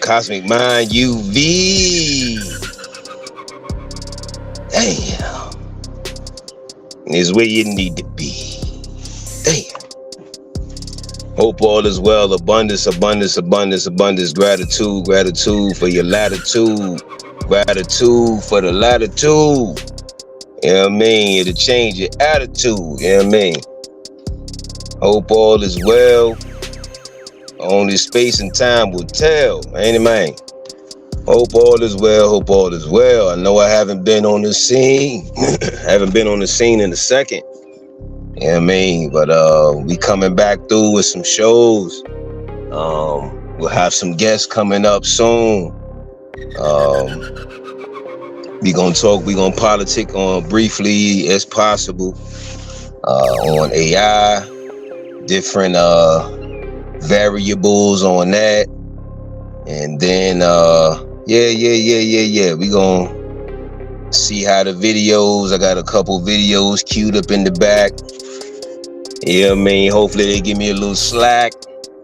Cosmic Mind UV. Damn. Is where you need to be. Damn. Hope all is well. Abundance, abundance, abundance, abundance. Gratitude, gratitude for your latitude. Gratitude for the latitude. You know what I mean? It'll change your attitude. You know what I mean? Hope all is well. Only space and time will tell. Ain't it, man? Hope all is well. Hope all is well. I know I haven't been on the scene. Haven't been on the scene in a second. You know what I mean? But we coming back through with some shows. We'll have some guests coming up soon. We gonna politic on briefly as possible on AI, different variables on that, and then yeah. We gonna see how the videos. I got a couple videos queued up in the back. You know what I mean? Hopefully they give me a little slack.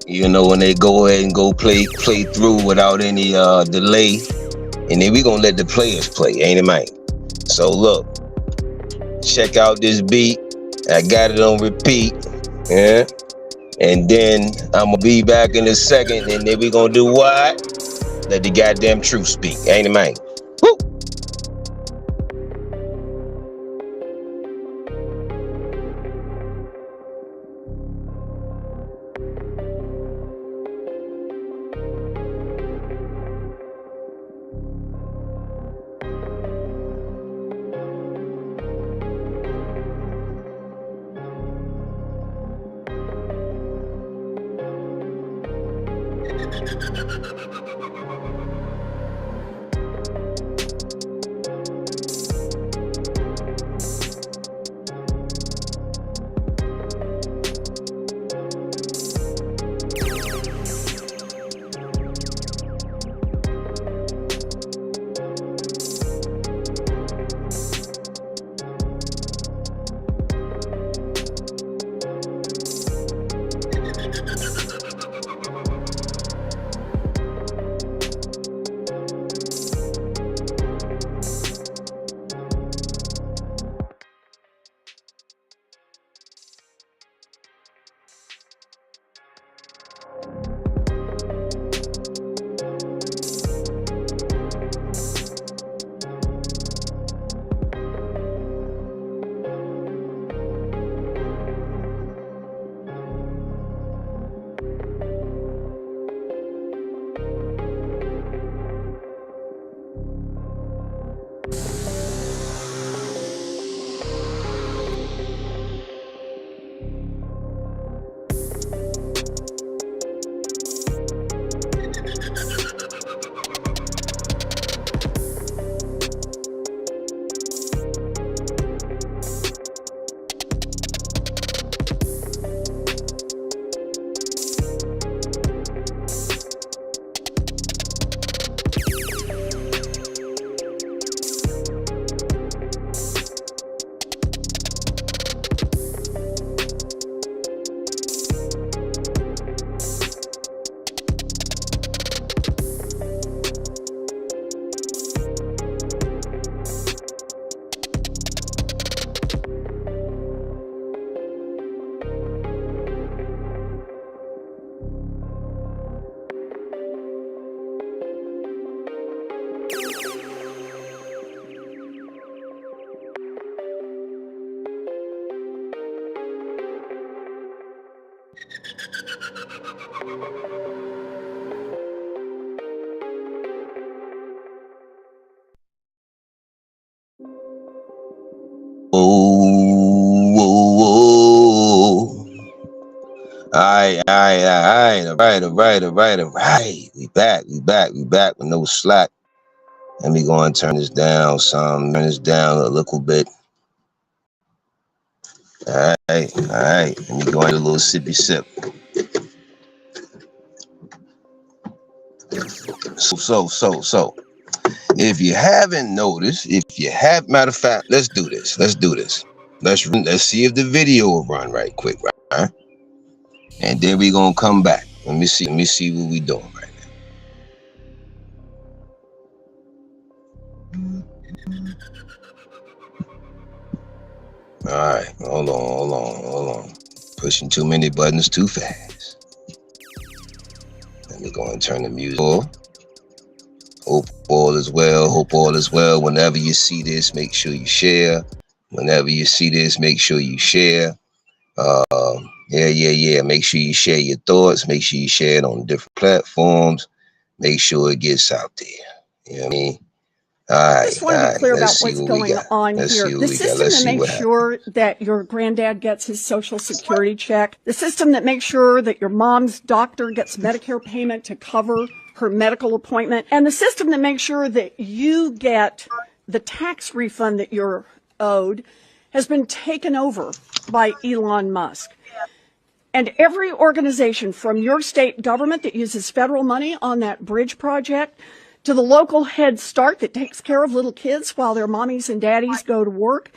You know, when they go ahead and go play through without any delay. And then we gonna let the players play, ain't it, man? So look, check out this beat. I got it on repeat. Yeah. And then I'm gonna be back in a second, and then we gonna do what? Let the goddamn truth speak, ain't it, man? Woo! All right. We back with no slack. Let me go and turn this down some, turn this down a little bit. All right. Let me go into a little sippy sip. So. If you haven't noticed, matter of fact, let's do this. Let's see if the video will run right quick, right? And then we gonna come back. Let me see what we doing right now. All right, hold on. Pushing too many buttons too fast. Let me go and turn the music off. Hope all is well. Whenever you see this, make sure you share. Yeah. Make sure you share your thoughts. Make sure you share it on different platforms. Make sure it gets out there. You know what I mean? I just want to be clear about what's going on here. The system that makes sure that your granddad gets his Social Security check, the system that makes sure that your mom's doctor gets Medicare payment to cover her medical appointment, and the system that makes sure that you get the tax refund that you're owed has been taken over by Elon Musk. And every organization from your state government that uses federal money on that bridge project to the local Head Start that takes care of little kids while their mommies and daddies go to work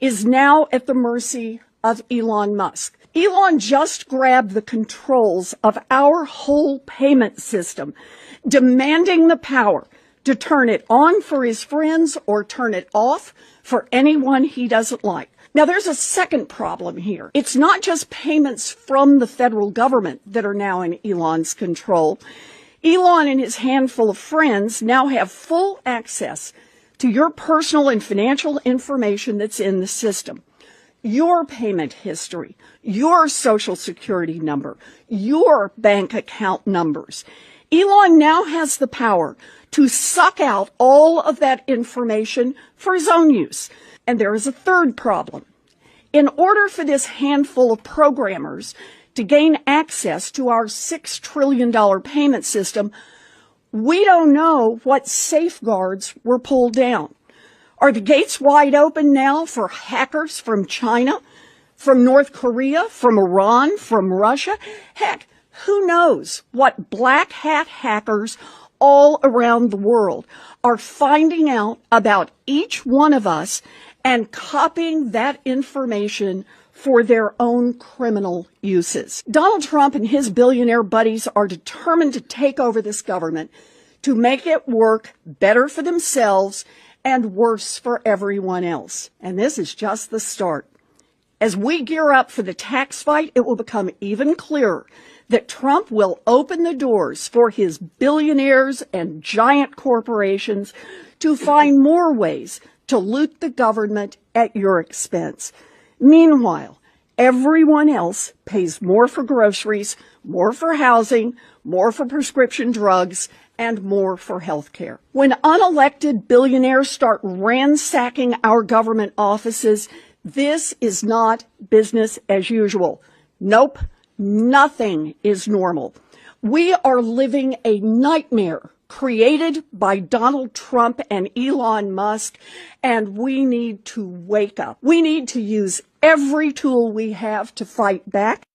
is now at the mercy of Elon Musk. Elon just grabbed the controls of our whole payment system, demanding the power to turn it on for his friends or turn it off for anyone he doesn't like. Now, there's a second problem here. It's not just payments from the federal government that are now in Elon's control. Elon and his handful of friends now have full access to your personal and financial information that's in the system. Your payment history, your Social Security number, your bank account numbers. Elon now has the power to suck out all of that information for his own use. And there is a third problem. In order for this handful of programmers to gain access to our $6 trillion payment system, we don't know what safeguards were pulled down. Are the gates wide open now for hackers from China, from North Korea, from Iran, from Russia? Heck, who knows what black hat hackers all around the world are finding out about each one of us and copying that information for their own criminal uses. Donald Trump and his billionaire buddies are determined to take over this government to make it work better for themselves and worse for everyone else. And this is just the start. As we gear up for the tax fight, it will become even clearer that Trump will open the doors for his billionaires and giant corporations to find more ways to loot the government at your expense. Meanwhile, everyone else pays more for groceries, more for housing, more for prescription drugs, and more for health care. When unelected billionaires start ransacking our government offices, this is not business as usual. Nope, nothing is normal. We are living a nightmare created by Donald Trump and Elon Musk, and we need to wake up. We need to use every tool we have to fight back.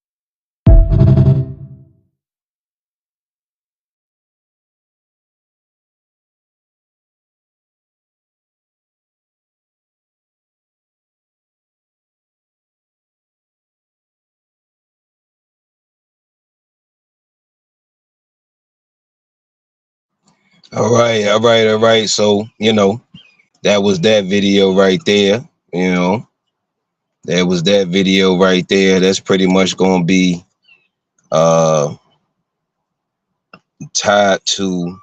All right. So, that was that video right there. That's pretty much going to be tied to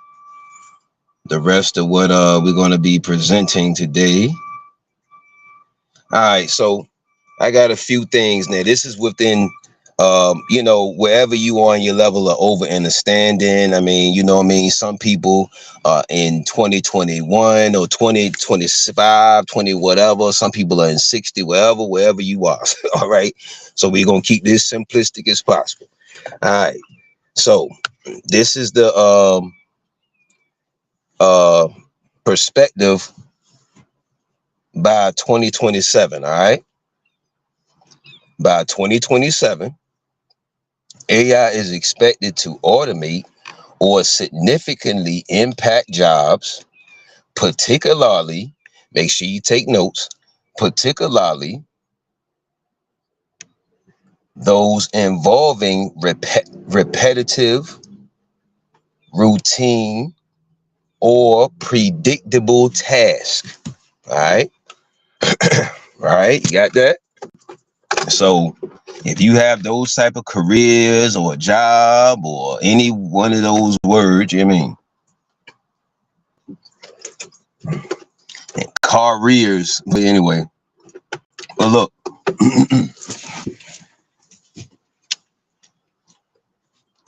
the rest of what we're going to be presenting today. All right, so I got a few things now. This is within wherever you are in your level of over understanding. I mean, some people in 2021 or 2025, 20 whatever. Some people are in 60, wherever you are. All right. So we're gonna keep this simplistic as possible. All right. So this is the perspective by 2027. All right. By 2027, AI is expected to automate or significantly impact jobs, particularly, make sure you take notes, particularly those involving repetitive, routine, or predictable tasks. All right. All right. You got that? So if you have those type of careers or a job or any one of those words, you know what I mean? Careers, but anyway. But look.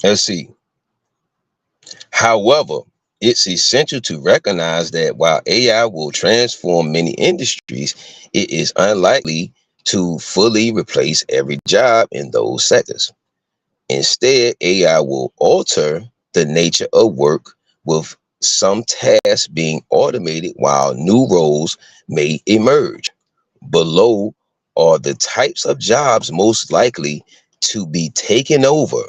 Let's see. However, it's essential to recognize that while AI will transform many industries, it is unlikely to fully replace every job in those sectors. Instead, AI will alter the nature of work, with some tasks being automated while new roles may emerge. Below are the types of jobs most likely to be taken over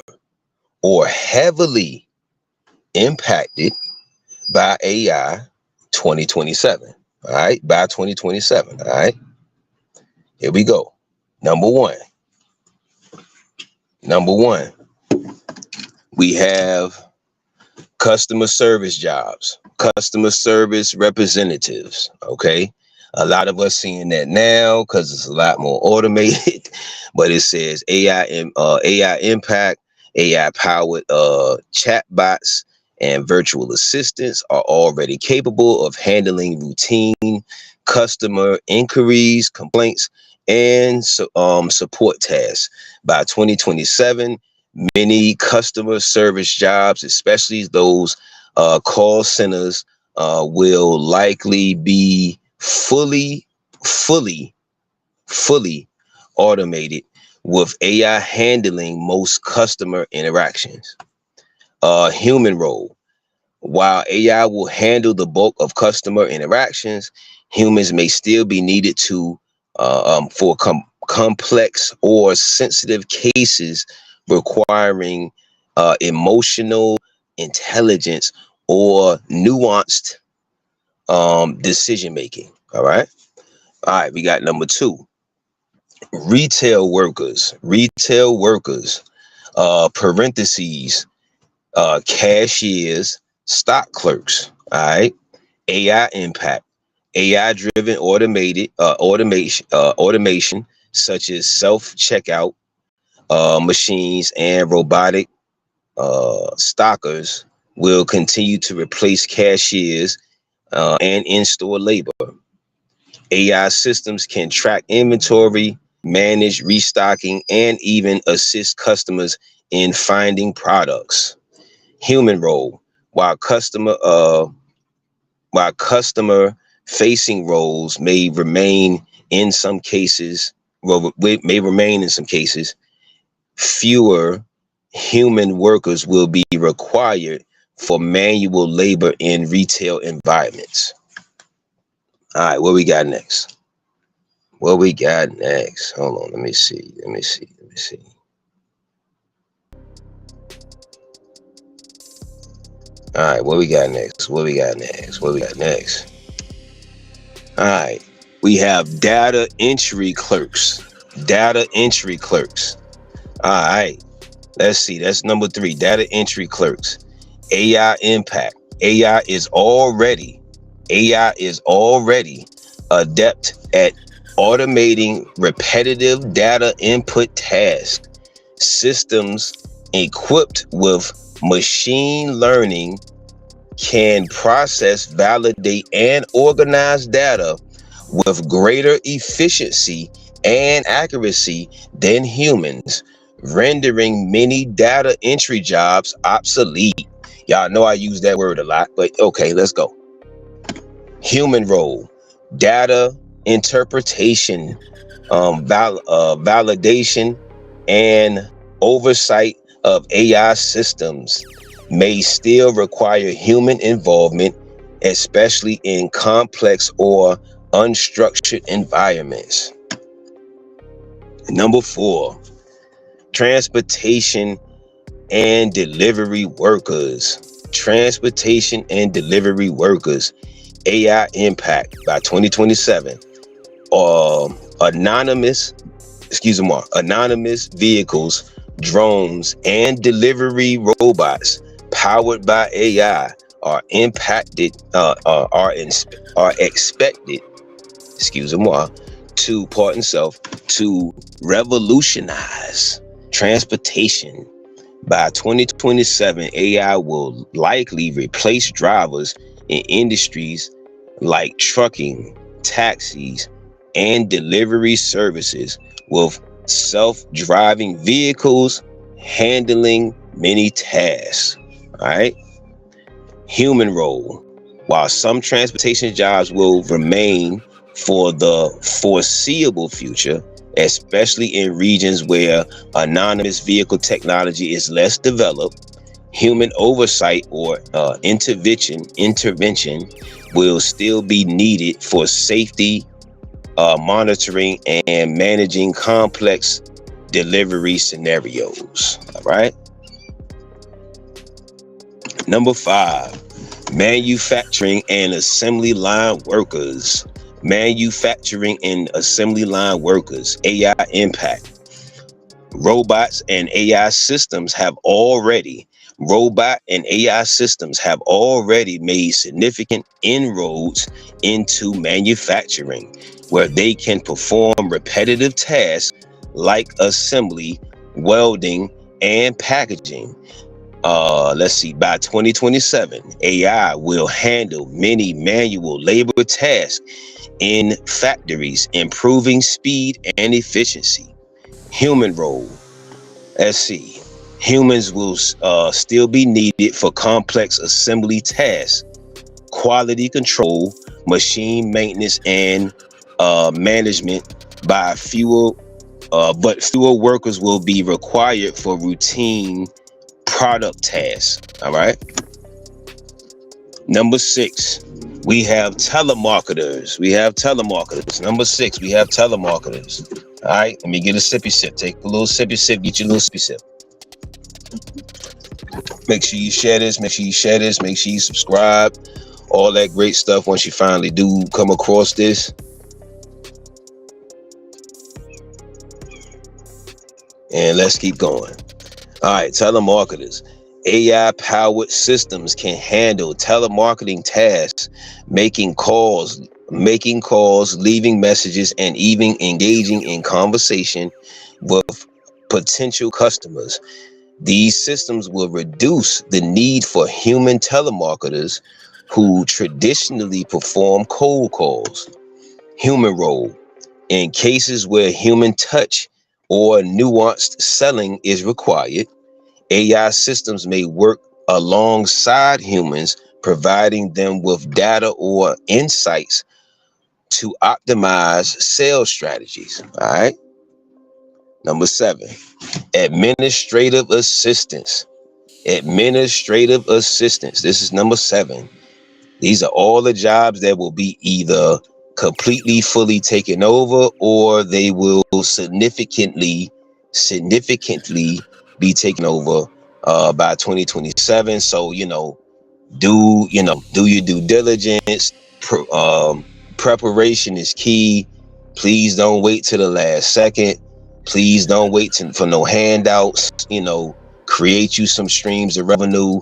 or heavily impacted by AI 2027. All right, by 2027. All right, here we go. Number one, we have customer service jobs, customer service representatives. Okay, a lot of us seeing that now because it's a lot more automated. But it says AI impact, AI powered chatbots and virtual assistants are already capable of handling routine customer inquiries, complaints, and support tasks. By 2027, many customer service jobs, especially those call centers, will likely be fully automated, with AI handling most customer interactions. Human role. While AI will handle the bulk of customer interactions, humans may still be needed for complex or sensitive cases requiring emotional intelligence or nuanced decision making. All right. We got number two. Retail workers, parentheses, cashiers, stock clerks. All right. AI impact. AI driven automation such as self checkout machines and robotic stockers will continue to replace cashiers and in-store labor. AI systems can track inventory, manage restocking, and even assist customers in finding products. Human role. While customer facing roles may remain in some cases, fewer human workers will be required for manual labor in retail environments. All right, what we got next? Hold on, let me see. All right, what we got next? All right, we have data entry clerks. All right, let's see. That's number 3, data entry clerks. AI impact. AI is already adept at automating repetitive data input tasks. Systems equipped with machine learning can process, validate, and organize data with greater efficiency and accuracy than humans, rendering many data entry jobs obsolete. Y'all know I use that word a lot, but okay, let's go. Human role, data interpretation, validation, and oversight of AI systems may still require human involvement, especially in complex or unstructured environments. Number 4, transportation and delivery workers. Transportation and delivery workers. AI impact by 2027. Anonymous vehicles, drones, and delivery robots powered by AI are expected to revolutionize transportation. By 2027, AI will likely replace drivers in industries like trucking, taxis, and delivery services, with self-driving vehicles handling many tasks. All right. Human role. While some transportation jobs will remain for the foreseeable future, especially in regions where autonomous vehicle technology is less developed, human oversight or intervention will still be needed for safety, monitoring, and managing complex delivery scenarios. All right. Number 5, manufacturing and assembly line workers. Manufacturing and assembly line workers. AI impact. Robots and AI systems have already made significant inroads into manufacturing, where they can perform repetitive tasks like assembly, welding, and packaging. By 2027, AI will handle many manual labor tasks in factories, improving speed and efficiency. Human role. Humans will still be needed for complex assembly tasks, quality control, machine maintenance, and management. But fewer workers will be required for routine product tasks. All right. Number 6, we have telemarketers. Number 6, we have telemarketers. All right, let me get a sippy sip. Take a little sippy sip. Get your little sippy sip. Make sure you share this. Make sure you subscribe. All that great stuff once you finally do come across this. And let's keep going. All right, telemarketers. AI-powered systems can handle telemarketing tasks, making calls, leaving messages, and even engaging in conversation with potential customers. These systems will reduce the need for human telemarketers who traditionally perform cold calls. Human role. In cases where human touch or nuanced selling is required, AI systems may work alongside humans, providing them with data or insights to optimize sales strategies. All right. Number 7, administrative assistance. This is number 7. These are all the jobs that will be either completely fully taken over, or they will significantly be taken over by 2027. So do your due diligence. Preparation is key. Please don't wait till the last second. Please don't wait for no handouts. Create you some streams of revenue.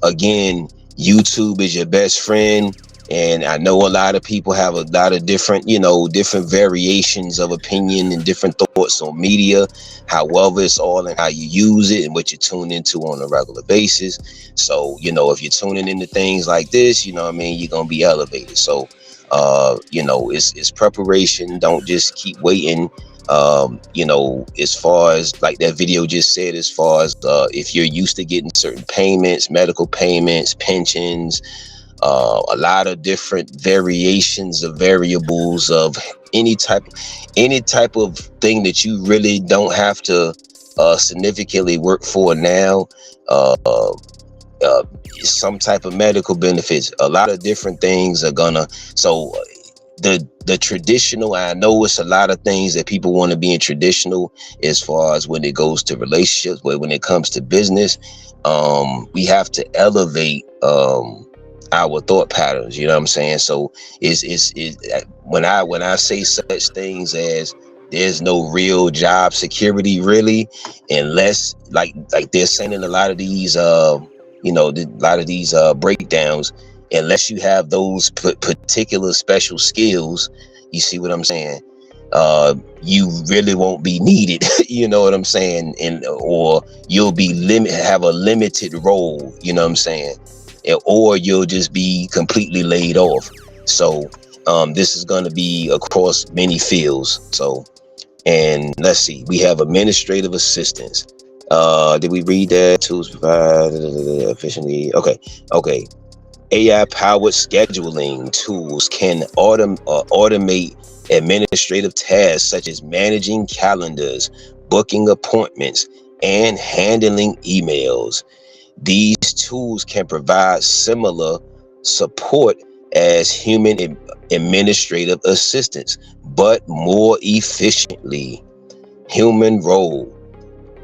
Again, YouTube is your best friend. And I know a lot of people have a lot of different variations of opinion and different thoughts on media. However, it's all in how you use it and what you tune into on a regular basis. So, if you're tuning into things like this, you're going to be elevated. So, it's preparation. Don't just keep waiting. As far as like that video just said, as far as if you're used to getting certain payments, medical payments, pensions, a lot of different variations of variables of any type of thing that you really don't have to significantly work for now, some type of medical benefits, a lot of different things are gonna, so the traditional, I know it's a lot of things that people want to be in traditional as far as when it goes to relationships, but when it comes to business, we have to elevate our thought patterns, you know what I'm saying? So it's when I say such things as there's no real job security really, unless like they're saying in a lot of these breakdowns, unless you have those particular special skills, you see what I'm saying? You really won't be needed, you know what I'm saying? Or you'll be have a limited role, you know what I'm saying? Or you'll just be completely laid off. So this is going to be across many fields. So, and let's see, we have administrative assistants. Did we read that? Tools provide efficiently. Okay. AI powered scheduling tools can automate administrative tasks such as managing calendars, booking appointments, and handling emails. These tools can provide similar support as human administrative assistants, but more efficiently. Human role: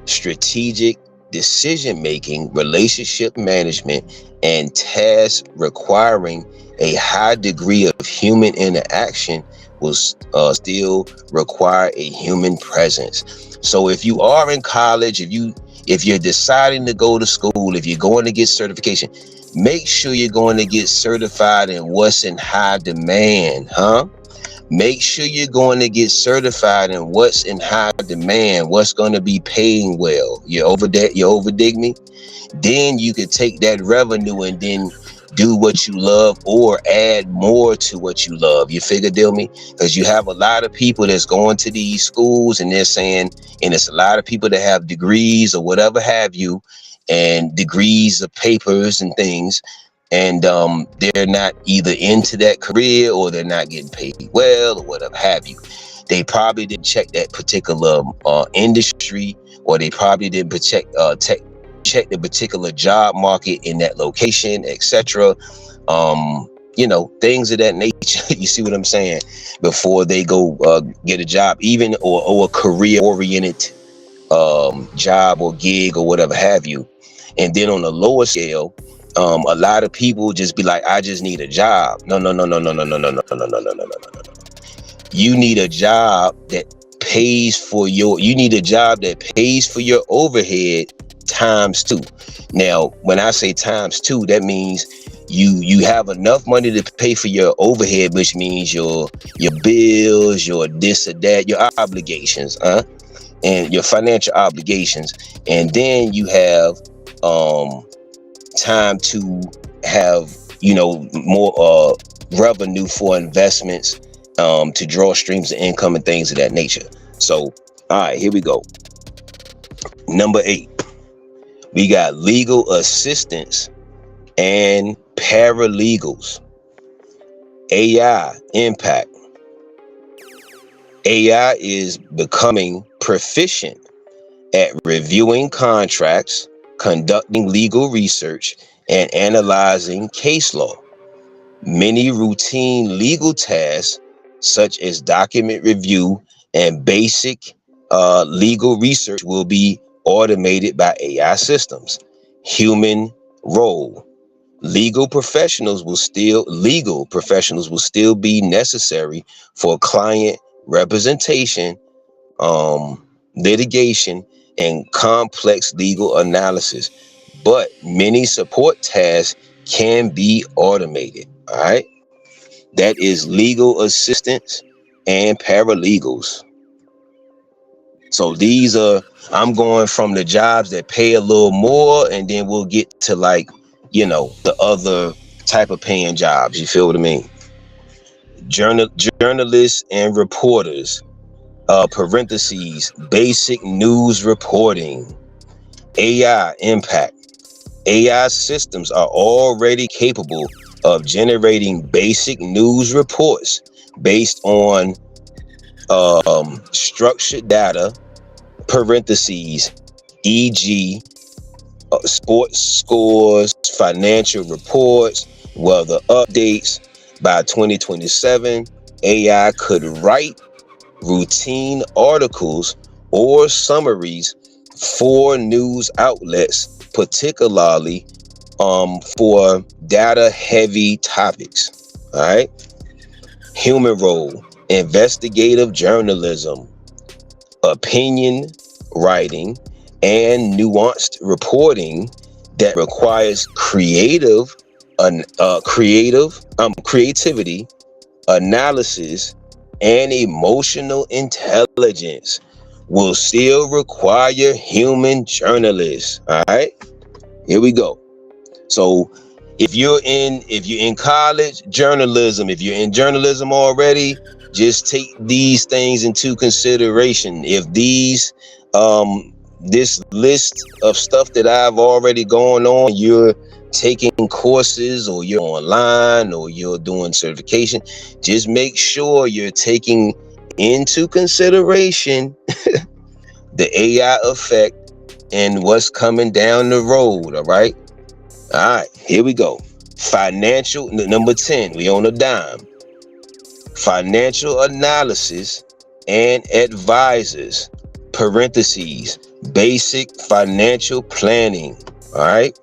strategic decision-making, relationship management, and tasks requiring a high degree of human interaction will still require a human presence. So if you are in college, if you're deciding to go to school, if you're going to get certification, make sure you're going to get certified in what's in high demand, Make sure you're going to get certified in what's in high demand, what's going to be paying well. You overdig me? Then you can take that revenue and then do what you love or add more to what you love. You figure deal me? Because you have a lot of people that's going to these schools and they're saying, and it's a lot of people that have degrees or whatever have you, and degrees of papers and things. And they're not either into that career or they're not getting paid well or whatever have you. They probably didn't check that particular industry, or they probably didn't check the particular job market in that location, etc. Things of that nature. You see what I'm saying? Before they go get a job, even or a career-oriented job or gig or whatever have you. And then on a lower scale, a lot of people just be like, I just need a job. No. You need a job that pays for your overhead times 2. Now, when I say times 2, that means you have enough money to pay for your overhead, which means your bills, your this or that, your obligations, and your financial obligations. And then you have time to have more revenue for investments, to draw streams of income and things of that nature. So all right, here we go. Number 8, we got legal assistants and paralegals. AI impact. AI is becoming proficient at reviewing contracts, conducting legal research, and analyzing case law. Many routine legal tasks, such as document review and basic legal research, will be automated by AI systems. Human role: legal professionals will still be necessary for client representation, litigation, and complex legal analysis, but many support tasks can be automated. All right, that is legal assistants and paralegals. So these are, I'm going from the jobs that pay a little more, and then we'll get to the other type of paying jobs. You feel what I mean? Journalists and reporters, basic news reporting. AI impact. AI systems are already capable of generating basic news reports based on structured data, e.g., sports scores, financial reports, weather updates. By 2027, AI could write routine articles or summaries for news outlets, particularly for data-heavy topics. All right. Human role: investigative journalism, opinion writing, and nuanced reporting that requires creativity, analysis, and emotional intelligence will still require human journalists. All right, here we go. So if you're in college, journalism, if you're in journalism already, just take these things into consideration. If this list of stuff that I've already gone on, you're taking courses, or you're online, or you're doing certification, just make sure you're taking into consideration the AI effect and what's coming down the road. All right. All right, here we go. Financial, number 10, we on a dime. Financial analysis and advisors, parentheses, basic financial planning. All right.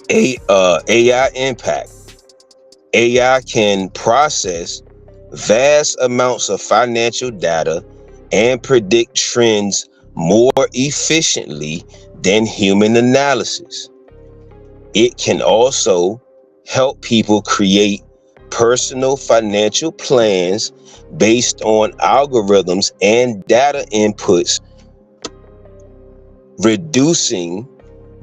AI impact. AI can process vast amounts of financial data and predict trends more efficiently than human analysis. It can also help people create personal financial plans based on algorithms and data inputs, reducing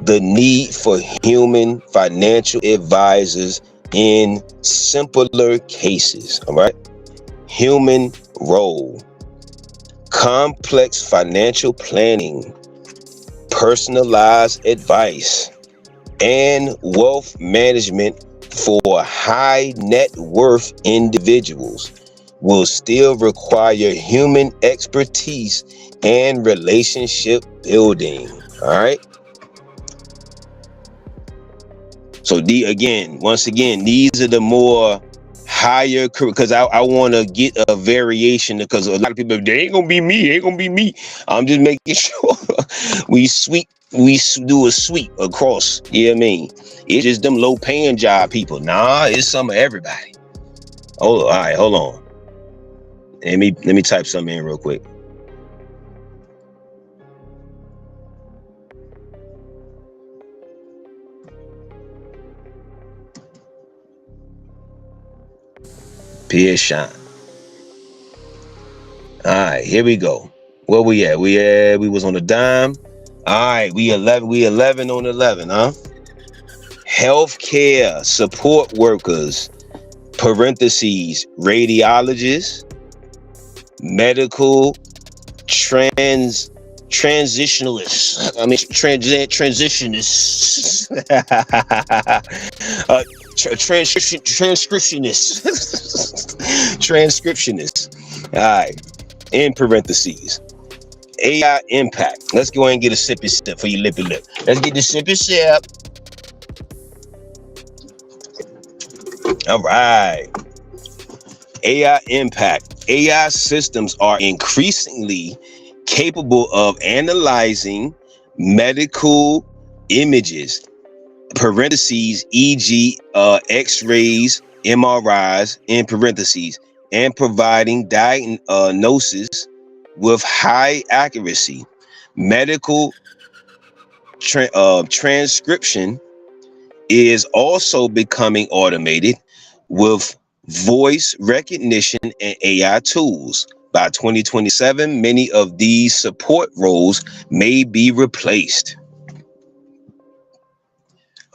the need for human financial advisors in simpler cases. All right. Human role: complex financial planning, personalized advice, and wealth management for high net worth individuals will still require human expertise and relationship building. All right. So once again, these are the more higher, because I want to get a variation, because a lot of people, they ain't gonna be me. I'm just making sure we do a sweep across. You know what I mean? It's just them low paying job people. Nah, it's some of everybody. Oh, all right, hold on. Let me type something in real quick. Pierre Shine. All right, here we go. Where we at? We was on a dime. All right, we 11 on 11, huh? Healthcare support workers, parentheses, radiologists, medical transitionalists. Transcriptionists. Transcriptionists. All right. In parentheses. AI impact. Let's go ahead and get a sippy sip for your lippy lip. Let's get the sippy sip. All right. AI impact. AI systems are increasingly capable of analyzing medical images, parentheses, e.g., X-rays, MRIs, in parentheses, and providing diagnosis with high accuracy. Medical transcription is also becoming automated with voice recognition and AI tools. By 2027, many of these support roles may be replaced.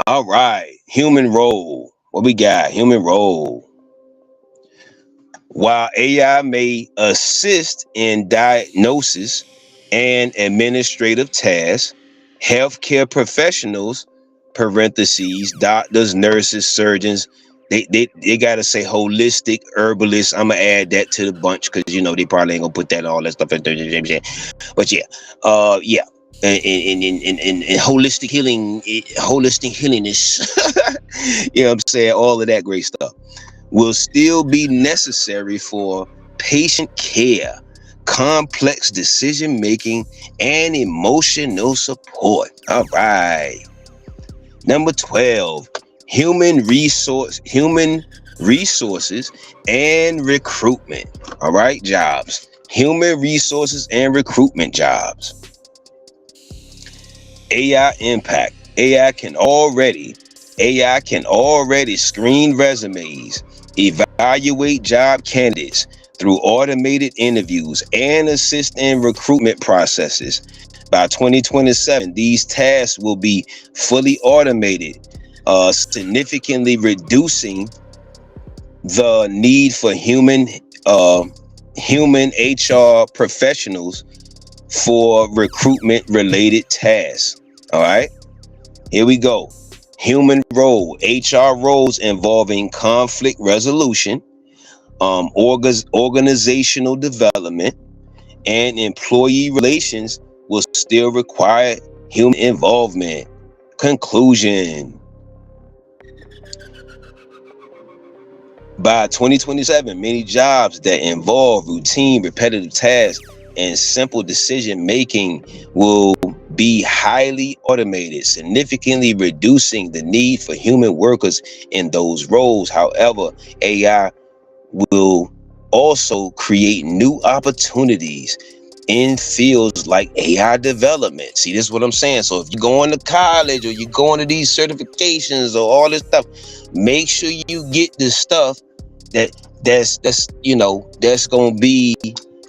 All right, human role. What we got? Human role. While AI may assist in diagnosis and administrative tasks, healthcare professionals, parentheses, doctors, nurses, surgeons, They gotta say holistic herbalist. I'm gonna add that to the bunch because they probably ain't gonna put that all that stuff in there. But yeah. And holistic healing, holistic healingness, you know what I'm saying? All of that great stuff will still be necessary for patient care, complex decision making, and emotional support. All right. Number 12, human resources and recruitment. All right, jobs. Human resources and recruitment jobs. AI impact. AI can already screen resumes, evaluate job candidates through automated interviews, and assist in recruitment processes. By 2027, these tasks will be fully automated, significantly reducing the need for human HR professionals for recruitment related tasks. All right, here we go. Human role, HR roles involving conflict resolution, organizational development, and employee relations will still require human involvement. Conclusion. By 2027, many jobs that involve routine, repetitive tasks and simple decision making will be highly automated, significantly reducing the need for human workers in those roles. However, AI will also create new opportunities in fields like AI development. See, this is what I'm saying. So if you're going to college or you're going to these certifications or all this stuff, make sure you get the stuff that's gonna be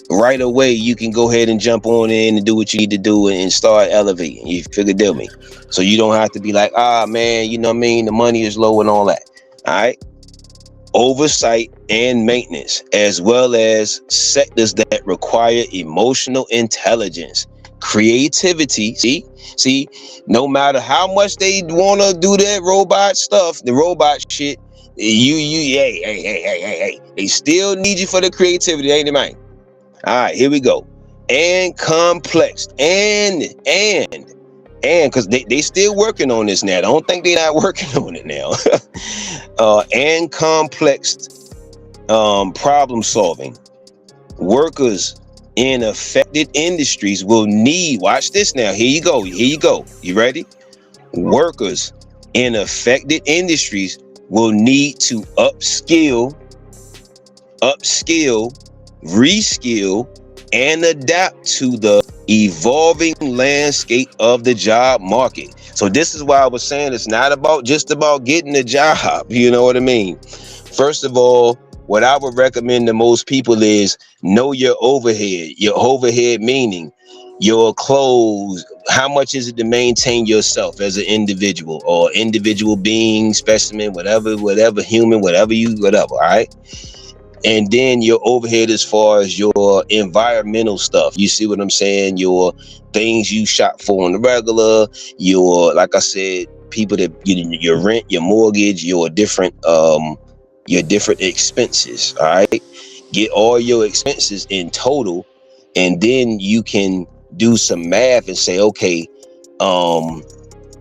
right away. You can go ahead and jump on in and do what you need to do and start elevating. You figure me. So you don't have to be like, man, you know what I mean, the money is low and all that. All right. Oversight and maintenance, as well as sectors that require emotional intelligence, creativity. See, no matter how much they want to do that robot stuff, the robot shit, hey, they still need you for the creativity, ain't it, man? All right, here we go. And complex, and because they still working on this now. I don't think they're not working on it now. And complex problem solving. Workers in affected industries will need, watch this now. Here you go. You ready? Workers in affected industries will need to upskill, reskill, and adapt to the evolving landscape of the job market. So this is why I was saying it's not just about getting a job. You know what I mean? First of all, what I would recommend to most people is know your overhead. Your overhead meaning your clothes. How much is it to maintain yourself as an individual or individual being, specimen, whatever, human, whatever. All right. And then your overhead as far as your environmental stuff. You see what I'm saying? Your things you shop for on the regular, like I said, people that your rent, your mortgage, your different expenses. All right. Get all your expenses in total, and then you can do some math and say, okay,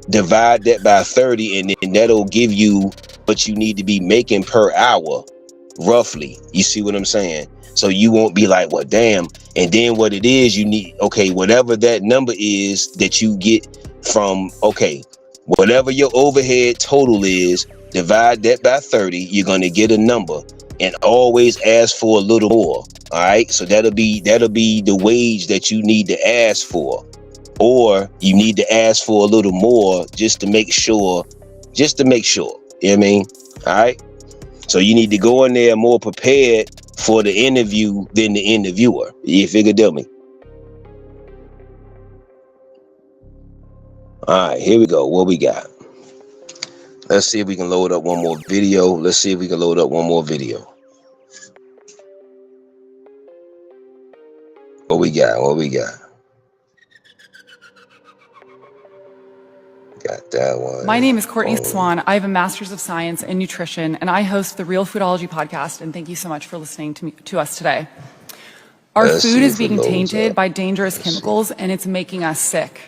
divide that by 30, and then that'll give you what you need to be making per hour. Roughly, you see what I'm saying? So you won't be like, well, damn. And then what it is, you need, okay, whatever that number is that you get from, okay, whatever your overhead total is, divide that by 30, you're going to get a number, and always ask for a little more. All right. So that'll be the wage that you need to ask for, or you need to ask for a little more just to make sure. You know what I mean? All right. So you need to go in there more prepared for the interview than the interviewer. You figure me? All right, here we go. What we got? Let's see if we can load up one more video. What we got? Got that one. My name is Courtney Swan. I have a Master's of Science in Nutrition, and I host the Real Foodology podcast, and thank you so much for listening to us today. Our food is being tainted by dangerous chemicals, and it's making us sick.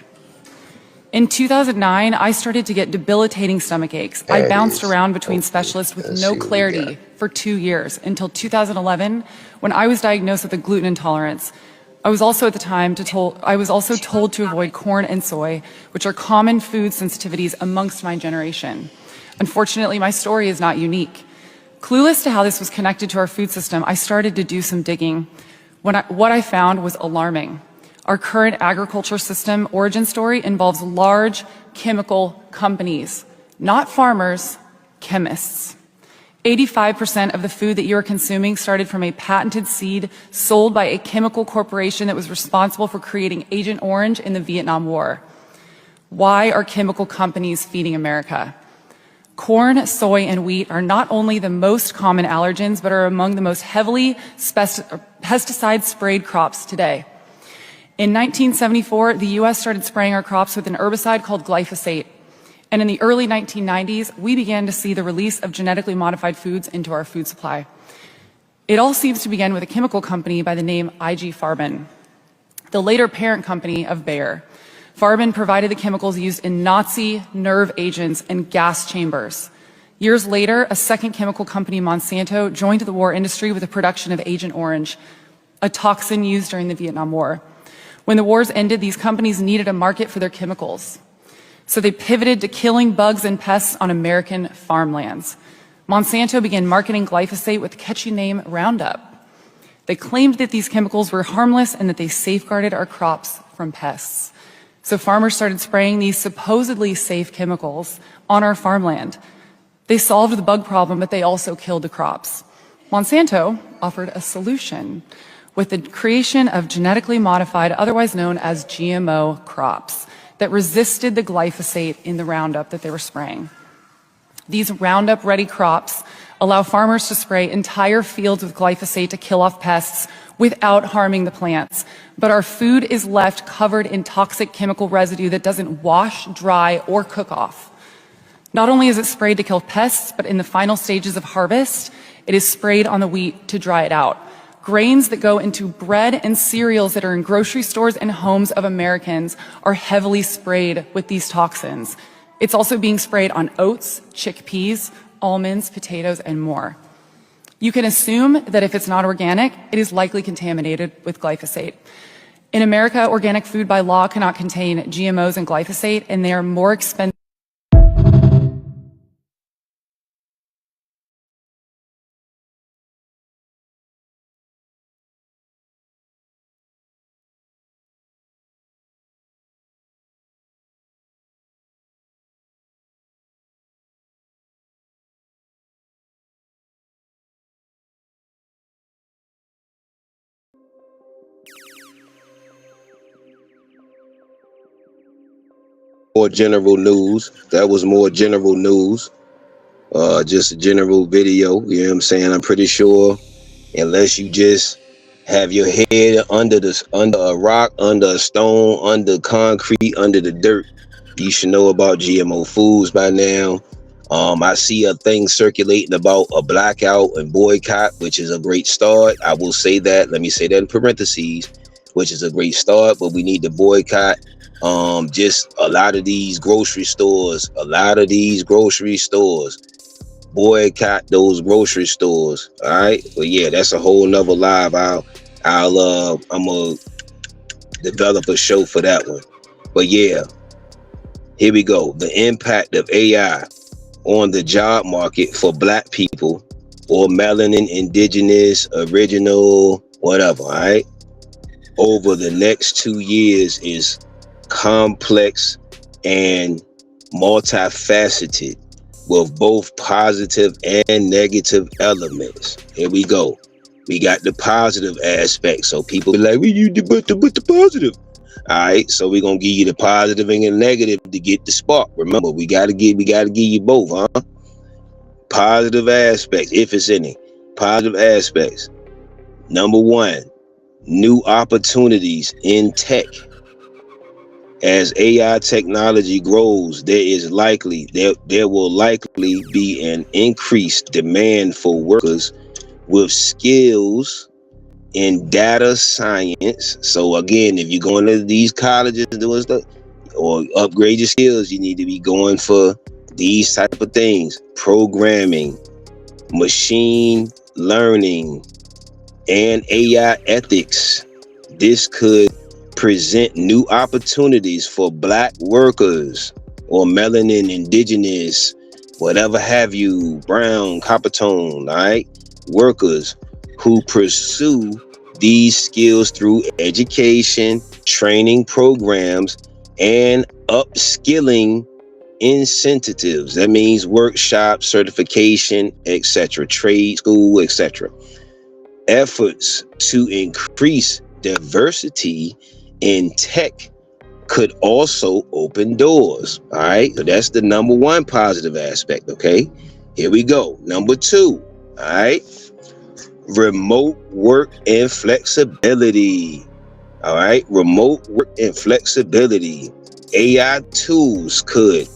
In 2009, I started to get debilitating stomach aches. I bounced around between specialists with no clarity for 2 years until 2011, when I was diagnosed with a gluten intolerance. I was also told to avoid corn and soy, which are common food sensitivities amongst my generation. Unfortunately, my story is not unique. Clueless to how this was connected to our food system, I started to do some digging. What I found was alarming. Our current agriculture system origin story involves large chemical companies, not farmers, chemists. 85% of the food that you are consuming started from a patented seed sold by a chemical corporation that was responsible for creating Agent Orange in the Vietnam War. Why are chemical companies feeding America? Corn, soy, and wheat are not only the most common allergens, but are among the most heavily pesticide-sprayed crops today. In 1974, the U.S. started spraying our crops with an herbicide called glyphosate. And in the early 1990s, we began to see the release of genetically modified foods into our food supply. It all seems to begin with a chemical company by the name IG Farben, the later parent company of Bayer. Farben provided the chemicals used in Nazi nerve agents and gas chambers. Years later, a second chemical company, Monsanto, joined the war industry with the production of Agent Orange, a toxin used during the Vietnam War. When the wars ended, these companies needed a market for their chemicals. So they pivoted to killing bugs and pests on American farmlands. Monsanto began marketing glyphosate with the catchy name Roundup. They claimed that these chemicals were harmless and that they safeguarded our crops from pests. So farmers started spraying these supposedly safe chemicals on our farmland. They solved the bug problem, but they also killed the crops. Monsanto offered a solution with the creation of genetically modified, otherwise known as GMO crops, that resisted the glyphosate in the Roundup that they were spraying. These Roundup-ready crops allow farmers to spray entire fields with glyphosate to kill off pests without harming the plants. But our food is left covered in toxic chemical residue that doesn't wash, dry, or cook off. Not only is it sprayed to kill pests, but in the final stages of harvest, it is sprayed on the wheat to dry it out. Grains that go into bread and cereals that are in grocery stores and homes of Americans are heavily sprayed with these toxins. It's also being sprayed on oats, chickpeas, almonds, potatoes, and more. You can assume that if it's not organic, it is likely contaminated with glyphosate. In America, organic food by law cannot contain GMOs and glyphosate, and they are more expensive. More general news. That was more general news. Just a general video. You know what I'm saying? I'm pretty sure, unless you just have your head under a rock, under a stone, under concrete, under the dirt, you should know about GMO foods by now. I see a thing circulating about a blackout and boycott, which is a great start. I will say that. Let me say that in parentheses, which is a great start, but we need to boycott just a lot of these grocery stores, boycott those grocery stores. All right. But yeah, that's a whole nother live. I'm gonna develop a show for that one. But yeah, here we go. The impact of AI on the job market for Black people, or melanin, indigenous, original, whatever. All right. Over the next 2 years is complex and multifaceted, with both positive and negative elements. Here we go. We got the positive aspect. So people be like, well, you but the positive. All right, so we're gonna give you the positive and the negative to get the spark. Remember, we gotta give you both, huh? Positive aspects, if it's any. Positive aspects. Number one, new opportunities in tech. As AI technology grows, there will likely be an increased demand for workers with skills in data science. So again, if you're going to these colleges doing stuff or upgrade your skills, you need to be going for these type of things: programming, machine learning, and AI ethics. This could present new opportunities for Black workers or melanin, indigenous, whatever have you, brown, copper tone, all right, workers who pursue these skills through education, training programs, and upskilling incentives. That means workshops, certification, etc., trade school, etc. Efforts to increase diversity in tech could also open doors. All right, so that's the number one positive aspect. Okay, here we go. Number two, all right, remote work and flexibility. All right, remote work and flexibility. AI tools can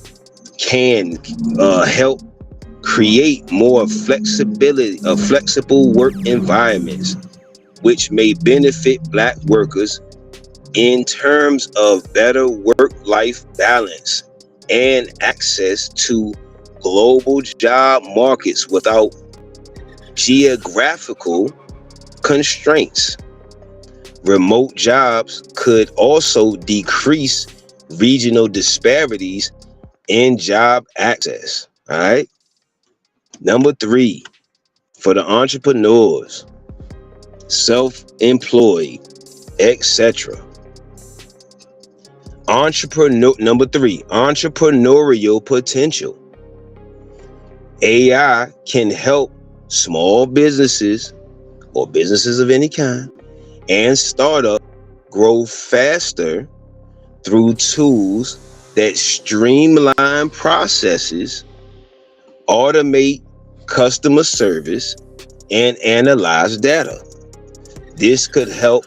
help create more flexible work environments, which may benefit Black workers in terms of better work-life balance and access to global job markets without geographical constraints. Remote jobs could also decrease regional disparities in job access. All right. Number three, for the entrepreneurs, self-employed, etc. Number three, entrepreneurial potential. AI can help small businesses or businesses of any kind and startup grow faster through tools that streamline processes, automate customer service, and analyze data. This could help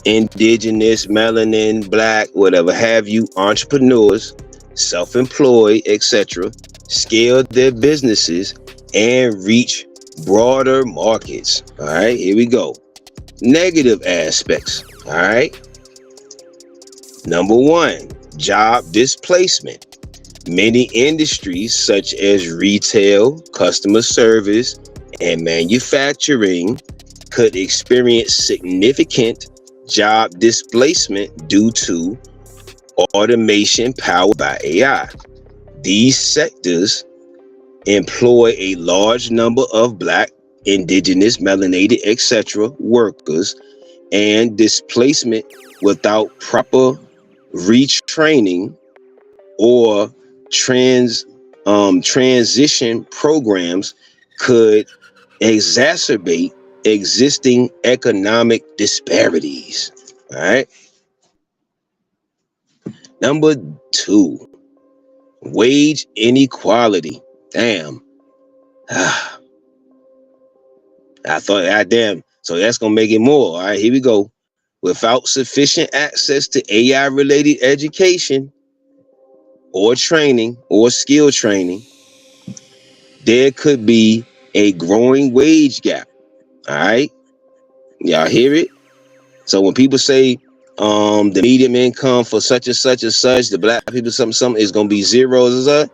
indigenous, melanin, Black, whatever have you, entrepreneurs, self-employed, etc., scale their businesses and reach broader markets. All right, here we go. Negative aspects. All right. Number one, job displacement. Many industries such as retail, customer service, and manufacturing could experience significant job displacement due to automation powered by AI. These sectors employ a large number of Black, indigenous, melanated, etc. workers, and displacement without proper retraining or transition programs could exacerbate existing economic disparities. All right. Number two, wage inequality. Damn. I thought, damn. So that's gonna make it more. All right, here we go. Without sufficient access to AI-related education or training or skill training, there could be a growing wage gap. All right, y'all hear it? So when people say the median income for such and such and such, the Black people something is gonna be zero, all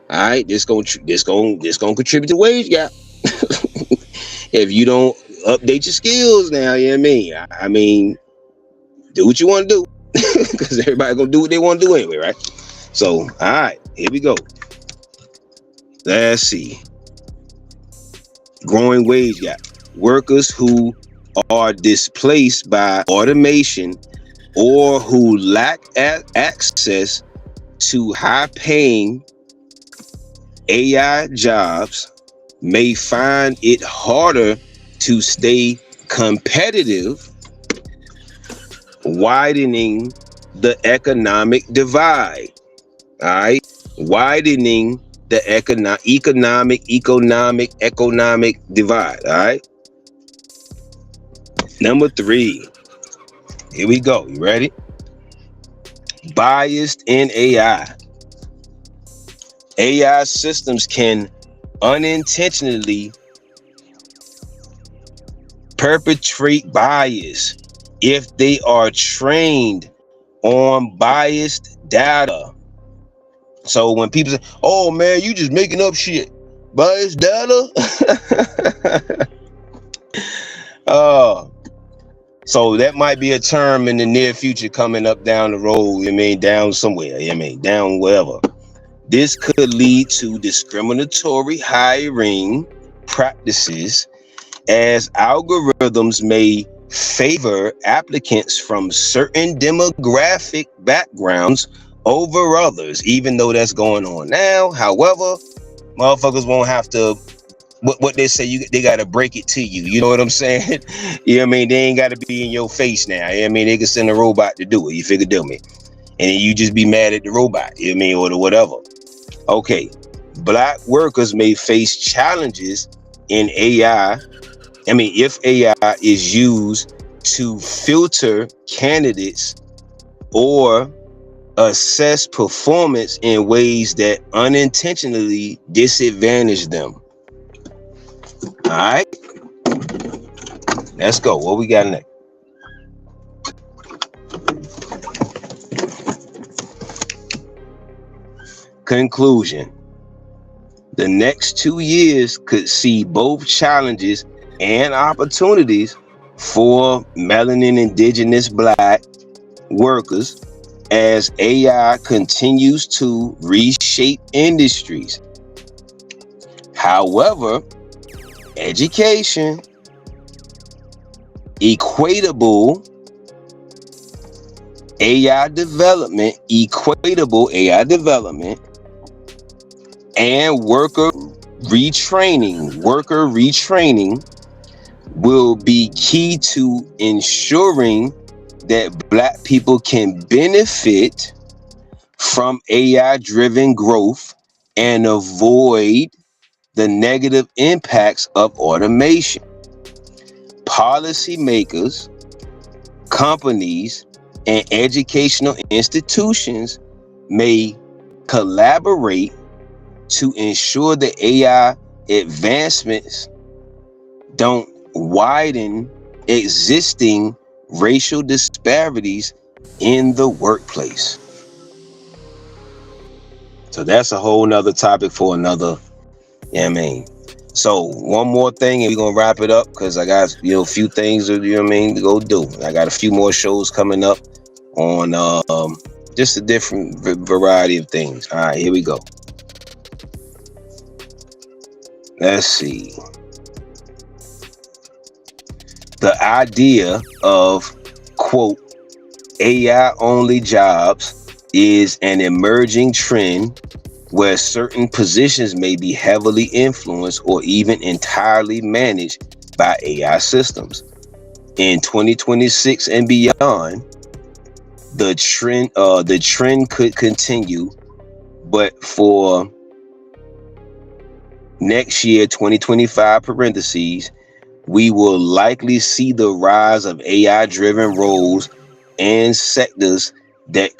right, this gonna contribute to wage gap. If you don't update your skills now, you know what I mean? I mean, do what you want to do, because everybody gonna do what they want to do anyway, right? So, all right, here we go. Let's see. Growing wage gap. Workers who are displaced by automation or who lack access to high-paying AI jobs may find it harder to stay competitive, widening the economic divide. All right, widening the economic divide. All right. Number three. Here we go. You ready? biased in AI. AI systems can unintentionally perpetrate bias if they are trained on biased data. So when people say, oh man, you just making up shit, biased data. So that might be a term in the near future coming up down the road, down somewhere, down wherever. This could lead to discriminatory hiring practices, as algorithms may favor applicants from certain demographic backgrounds over others, even though that's going on now. However, motherfuckers won't have to, what they say, they got to break it to you. You know what I'm saying? You know what I mean? They ain't got to be in your face now. You know what I mean? They can send a robot to do it. You figure me. And you just be mad at the robot, you know what I mean? Or the whatever. Okay. Black workers may face challenges in AI. If AI is used to filter candidates or assess performance in ways that unintentionally disadvantage them. All right, let's go. What we got next? Conclusion. The next 2 years could see both challenges and opportunities for melanin indigenous Black workers as AI continues to reshape industries. However, education, equitable AI development, and worker retraining will be key to ensuring that Black people can benefit from AI-driven growth and avoid the negative impacts of automation. Policymakers, companies, and educational institutions may collaborate to ensure that AI advancements don't widen existing racial disparities in the workplace. So that's a whole nother topic for another. So one more thing and we're gonna wrap it up, because I got a few things to go do. I got a few more shows coming up on just a different variety of things. All right, here we go. Let's see. The idea of, quote, AI only jobs is an emerging trend where certain positions may be heavily influenced or even entirely managed by AI systems. In 2026 and beyond, the trend could continue, but for next year, 2025 parentheses, we will likely see the rise of AI-driven roles and sectors that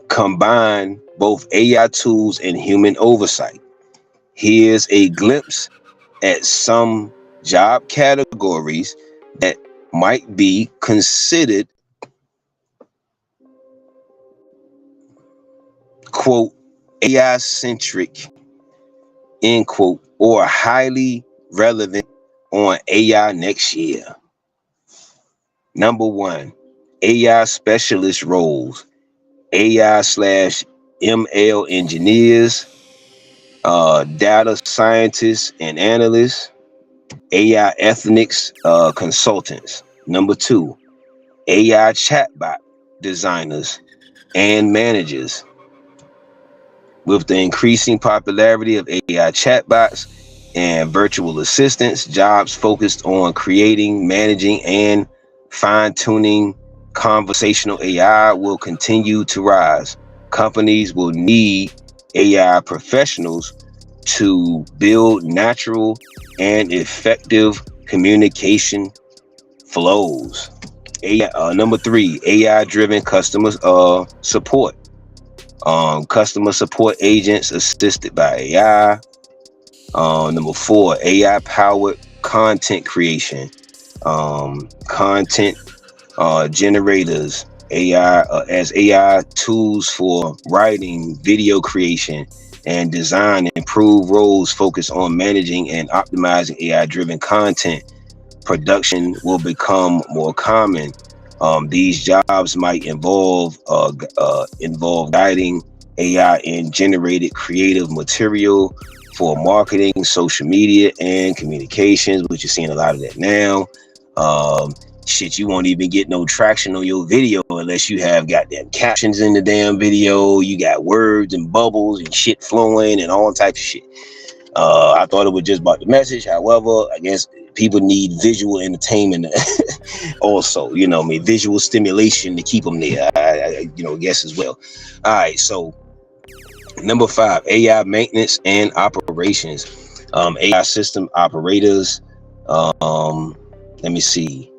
combine both AI tools and human oversight. Here's a glimpse at some job categories that might be considered, quote, AI-centric, end quote, or highly relevant on AI next year. Number 1, AI specialist roles, AI/ML engineers, data scientists and analysts, AI ethics consultants. Number 2, AI chatbot designers and managers. With the increasing popularity of AI chatbots and virtual assistants, jobs focused on creating, managing, and fine-tuning conversational AI will continue to rise. Companies will need AI professionals to build natural and effective communication flows. Number 3, AI-driven customer support. Customer support agents assisted by AI. Number 4, AI-powered content creation. Content generators, as AI tools for writing, video creation, and design. Improve roles focus on managing and optimizing AI-driven content. Production will become more common. These jobs might involve guiding AI in generated creative material for marketing, social media, and communications, which you're seeing a lot of that now. Shit, you won't even get no traction on your video unless you have goddamn captions in the damn video. You got words and bubbles and shit flowing and all types of shit. I thought it was just about the message. However, I guess people need visual entertainment also, visual stimulation to keep them there. I guess as well. All right, so number 5, AI maintenance and operations. AI system operators. Let me see.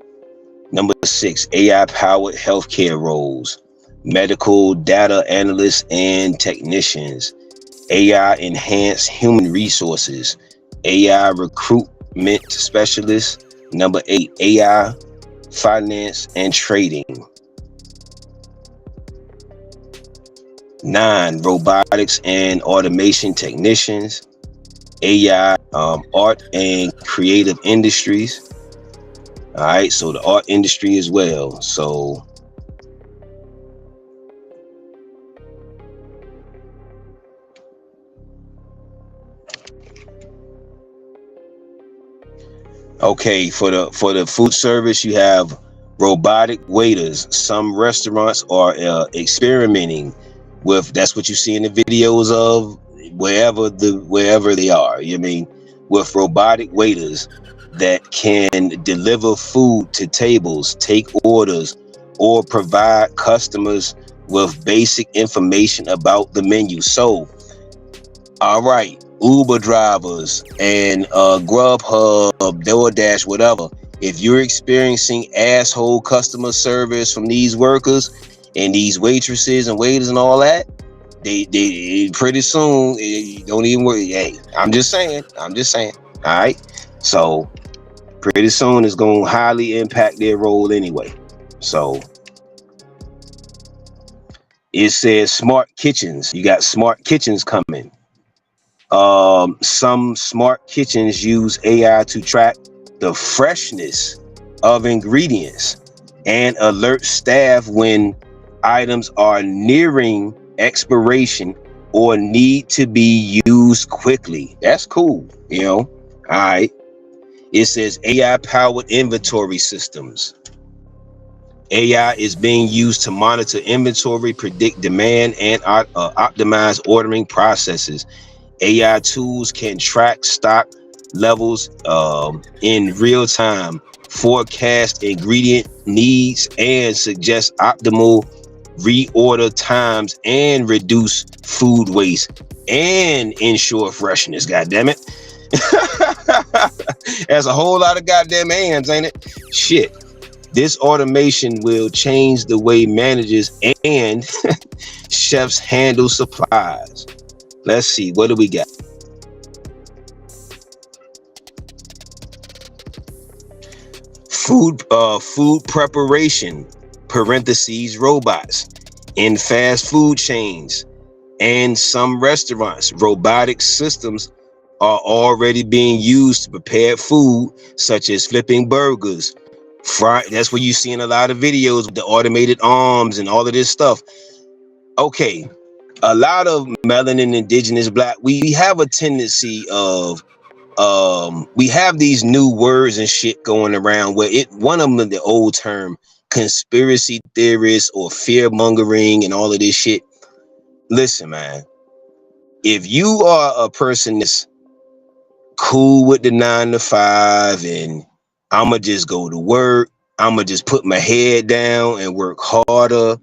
Number 6, AI-powered healthcare roles, medical data analysts and technicians, AI-enhanced human resources, AI recruitment specialists. Number 8, AI finance and trading. 9, robotics and automation technicians, AI art and creative industries. All right, so the art industry as well. So okay, for the food service, you have robotic waiters. Some restaurants are experimenting with, that's what you see in the videos of wherever they are, with robotic waiters that can deliver food to tables, take orders, or provide customers with basic information about the menu. So, all right, Uber drivers and Grubhub, DoorDash, whatever, if you're experiencing asshole customer service from these workers and these waitresses and waiters and all that, they pretty soon, don't even worry. Hey, I'm just saying. All right, so pretty soon it's going to highly impact their role anyway. So it says smart kitchens. You got smart kitchens coming. Some smart kitchens use AI to track the freshness of ingredients and alert staff when items are nearing expiration or need to be used quickly. That's cool, All right. It says AI-powered inventory systems. AI is being used to monitor inventory, predict demand, and optimize ordering processes. AI tools can track stock levels in real time, forecast ingredient needs, and suggest optimal reorder times and reduce food waste and ensure freshness. God damn it. That's a whole lot of goddamn hands, ain't it? Shit. This automation will change the way managers and chefs handle supplies. Let's see, what do we got? Food preparation, parentheses, robots in fast food chains and some restaurants. Robotic systems are already being used to prepare food, such as flipping burgers. That's what you see in a lot of videos with the automated arms and all of this stuff. Okay, a lot of melanin, indigenous, black, we have a tendency of we have these new words and shit going around where one of them, the old term conspiracy theorists or fear mongering and all of this shit. Listen, man, if you are a person that's cool with the 9 to 5 and I'ma just go to work, I'ma just put my head down and work harder,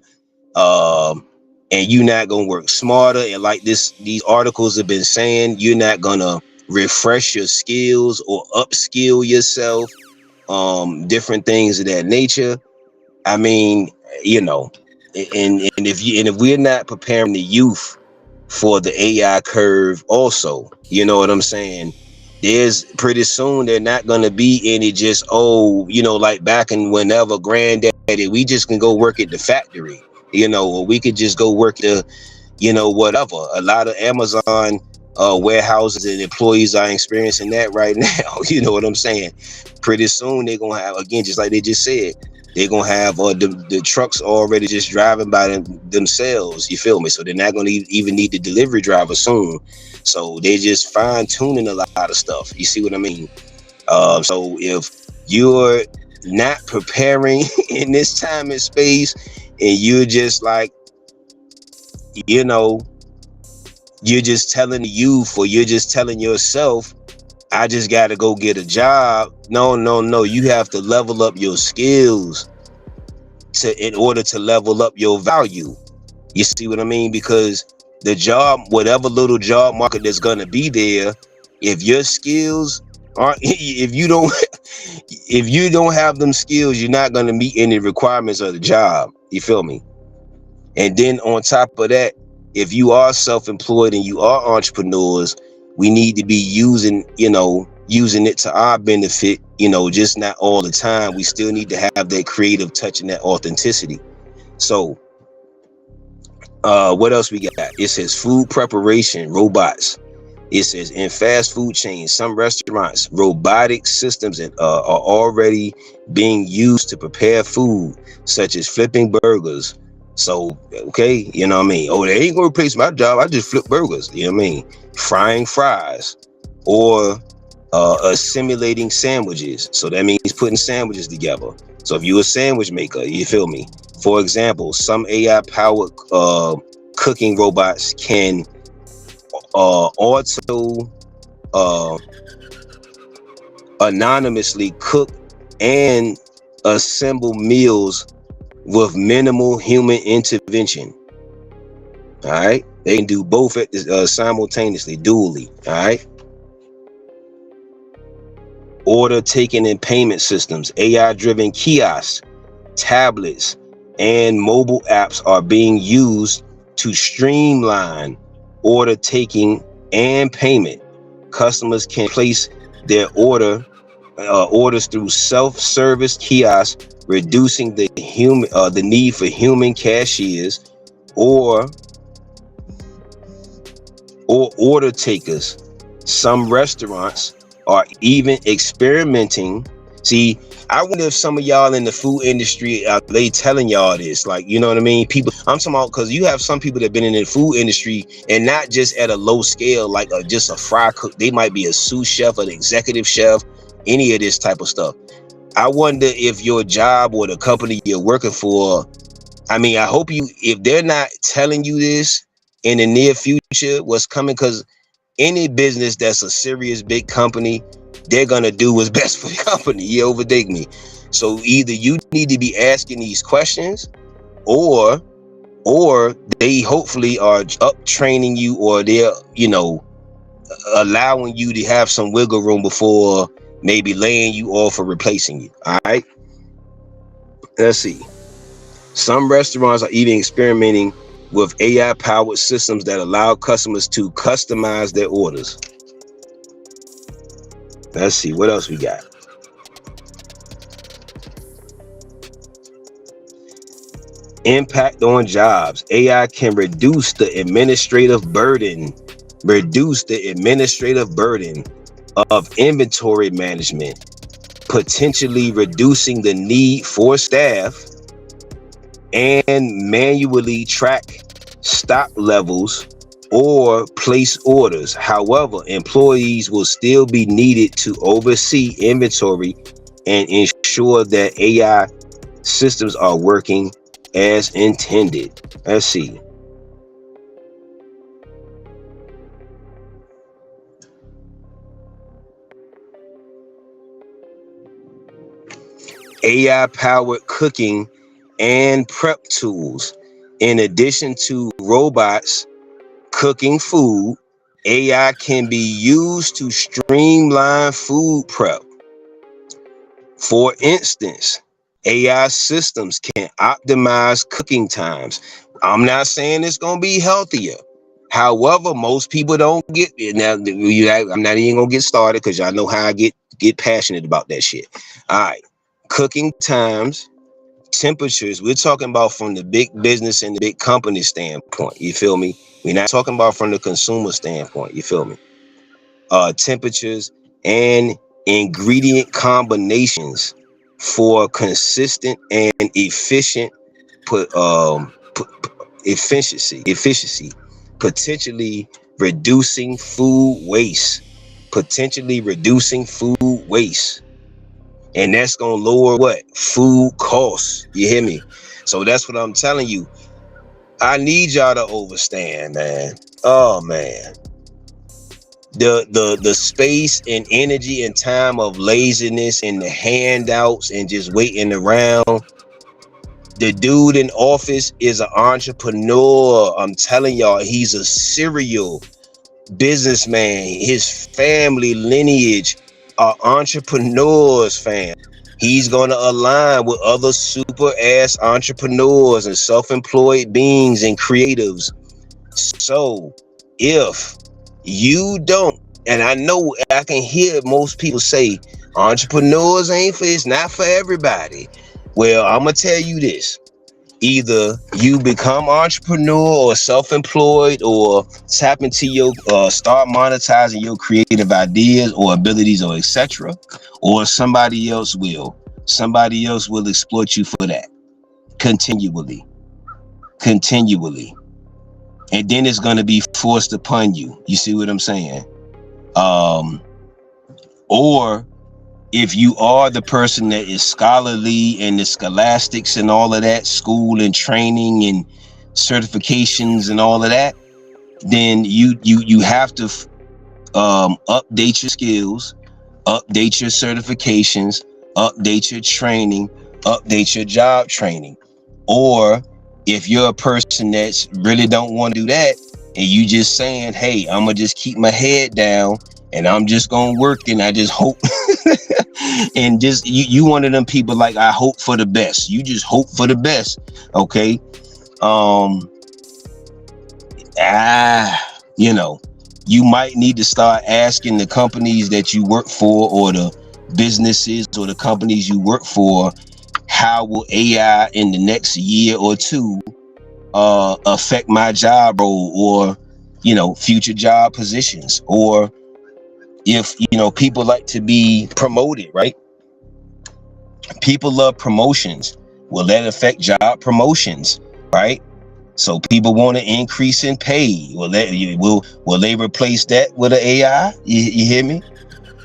and you're not gonna work smarter, and like these articles have been saying, you're not gonna refresh your skills or upskill yourself, different things of that nature. I mean, you know, and if we're not preparing the youth for the AI curve also, you know what I'm saying? There's pretty soon they're not gonna be any just, oh, you know, like back in whenever granddaddy, we just can go work at the factory, you know, or we could just go work the, you know, whatever. A lot of Amazon warehouses and employees are experiencing that right now. You know what I'm saying? Pretty soon they're gonna have, again, just like they just said, they're gonna have the trucks already just driving by themselves. You feel me? So they're not gonna even need the delivery driver soon. So they're just fine tuning a lot of stuff. You see what I mean? So if you're not preparing in this time and space, and you're just like, you know, you're just telling the youth, or you're just telling yourself, I just got to go get a job. No. You have to level up your skills in order to level up your value. You see what I mean? Because the job, whatever little job market that's going to be there, if your skills aren't, if you don't have them skills, you're not going to meet any requirements of the job. You feel me? And then on top of that, if you are self-employed and you are entrepreneurs, we need to be using it to our benefit, you know, just not all the time. We still need to have that creative touch and that authenticity. So what else we got? It says food preparation robots. It says in fast food chains, some restaurants, robotic systems are already being used to prepare food, such as flipping burgers. So, okay, you know what I mean? Oh, they ain't gonna replace my job. I just flip burgers, you know what I mean? Frying fries, or assimilating sandwiches. So that means putting sandwiches together. So if you're a sandwich maker, you feel me? For example, some AI-powered cooking robots can auto anonymously cook and assemble meals with minimal human intervention. All right, they can do both at simultaneously, dually. All right. Order taking and payment systems, AI-driven kiosks, tablets, and mobile apps are being used to streamline order taking and payment. Customers can place their orders through self-service kiosks, reducing the need for human cashiers or order takers. Some restaurants are even experimenting. See, I wonder if some of y'all in the food industry are they telling y'all this, like, you know what I mean? People, I'm talking about, because you have some people that have been in the food industry, and not just at a low scale, like just a fry cook. They might be a sous chef, an executive chef, any of this type of stuff. I wonder if your job or the company you're working for, I mean, I hope if they're not telling you this in the near future, what's coming, because any business that's a serious big company, they're gonna do what's best for the company. You overdig me. So either you need to be asking these questions, or they hopefully are up training you, or they're, you know, allowing you to have some wiggle room before maybe laying you off or replacing you. All right. Let's see. Some restaurants are even experimenting with AI-powered systems that allow customers to customize their orders. Let's see, what else we got? Impact on jobs. AI can reduce the administrative burden of inventory management, potentially reducing the need for staff and manually track stock levels or place orders. However, employees will still be needed to oversee inventory and ensure that AI systems are working as intended. Let's see. AI-powered cooking and prep tools. In addition to robots cooking food, AI can be used to streamline food prep. For instance, AI systems can optimize cooking times. I'm not saying it's going to be healthier. However, most people don't get it. Now, I'm not even going to get started because y'all know how I get passionate about that shit. All right. Cooking times, temperatures. We're talking about from the big business and the big company standpoint. You feel me? We're not talking about from the consumer standpoint. You feel me? Temperatures and ingredient combinations for consistent and efficient efficiency, potentially reducing food waste, and that's gonna lower what? Food costs. You hear me? So that's what I'm telling you. I need y'all to understand, man. Oh man. The space and energy and time of laziness and the handouts and just waiting around. The dude in office is an entrepreneur. I'm telling y'all, he's a serial businessman. His family lineage are entrepreneurs, fam. He's gonna align with other super ass entrepreneurs and self-employed beings and creatives. So if you don't, and I know I can hear most people say entrepreneurs it's not for everybody. Well, I'm gonna tell you this. Either you become entrepreneur or self-employed or tap into your start monetizing your creative ideas or abilities or etc. Or somebody else will exploit you for that continually. And then it's going to be forced upon you. You see what I'm saying? Or if you are the person that is scholarly and the scholastics and all of that, school and training and certifications and all of that, then you have to update your skills, update your certifications, update your training, update your job training. Or if you're a person that's really don't want to do that and you just saying, hey, I'm gonna just keep my head down and I'm just gonna work and I just hope and just you one of them people like I hope for the best. You just hope for the best. Okay. You know, you might need to start asking the companies that you work for or the businesses or the companies you work for, how will AI in the next year or two affect my job role or, you know, future job positions? Or if, you know, people like to be promoted, right? People love promotions. Will that affect job promotions, right? So people want an increase in pay. Will they replace that with an AI? You hear me?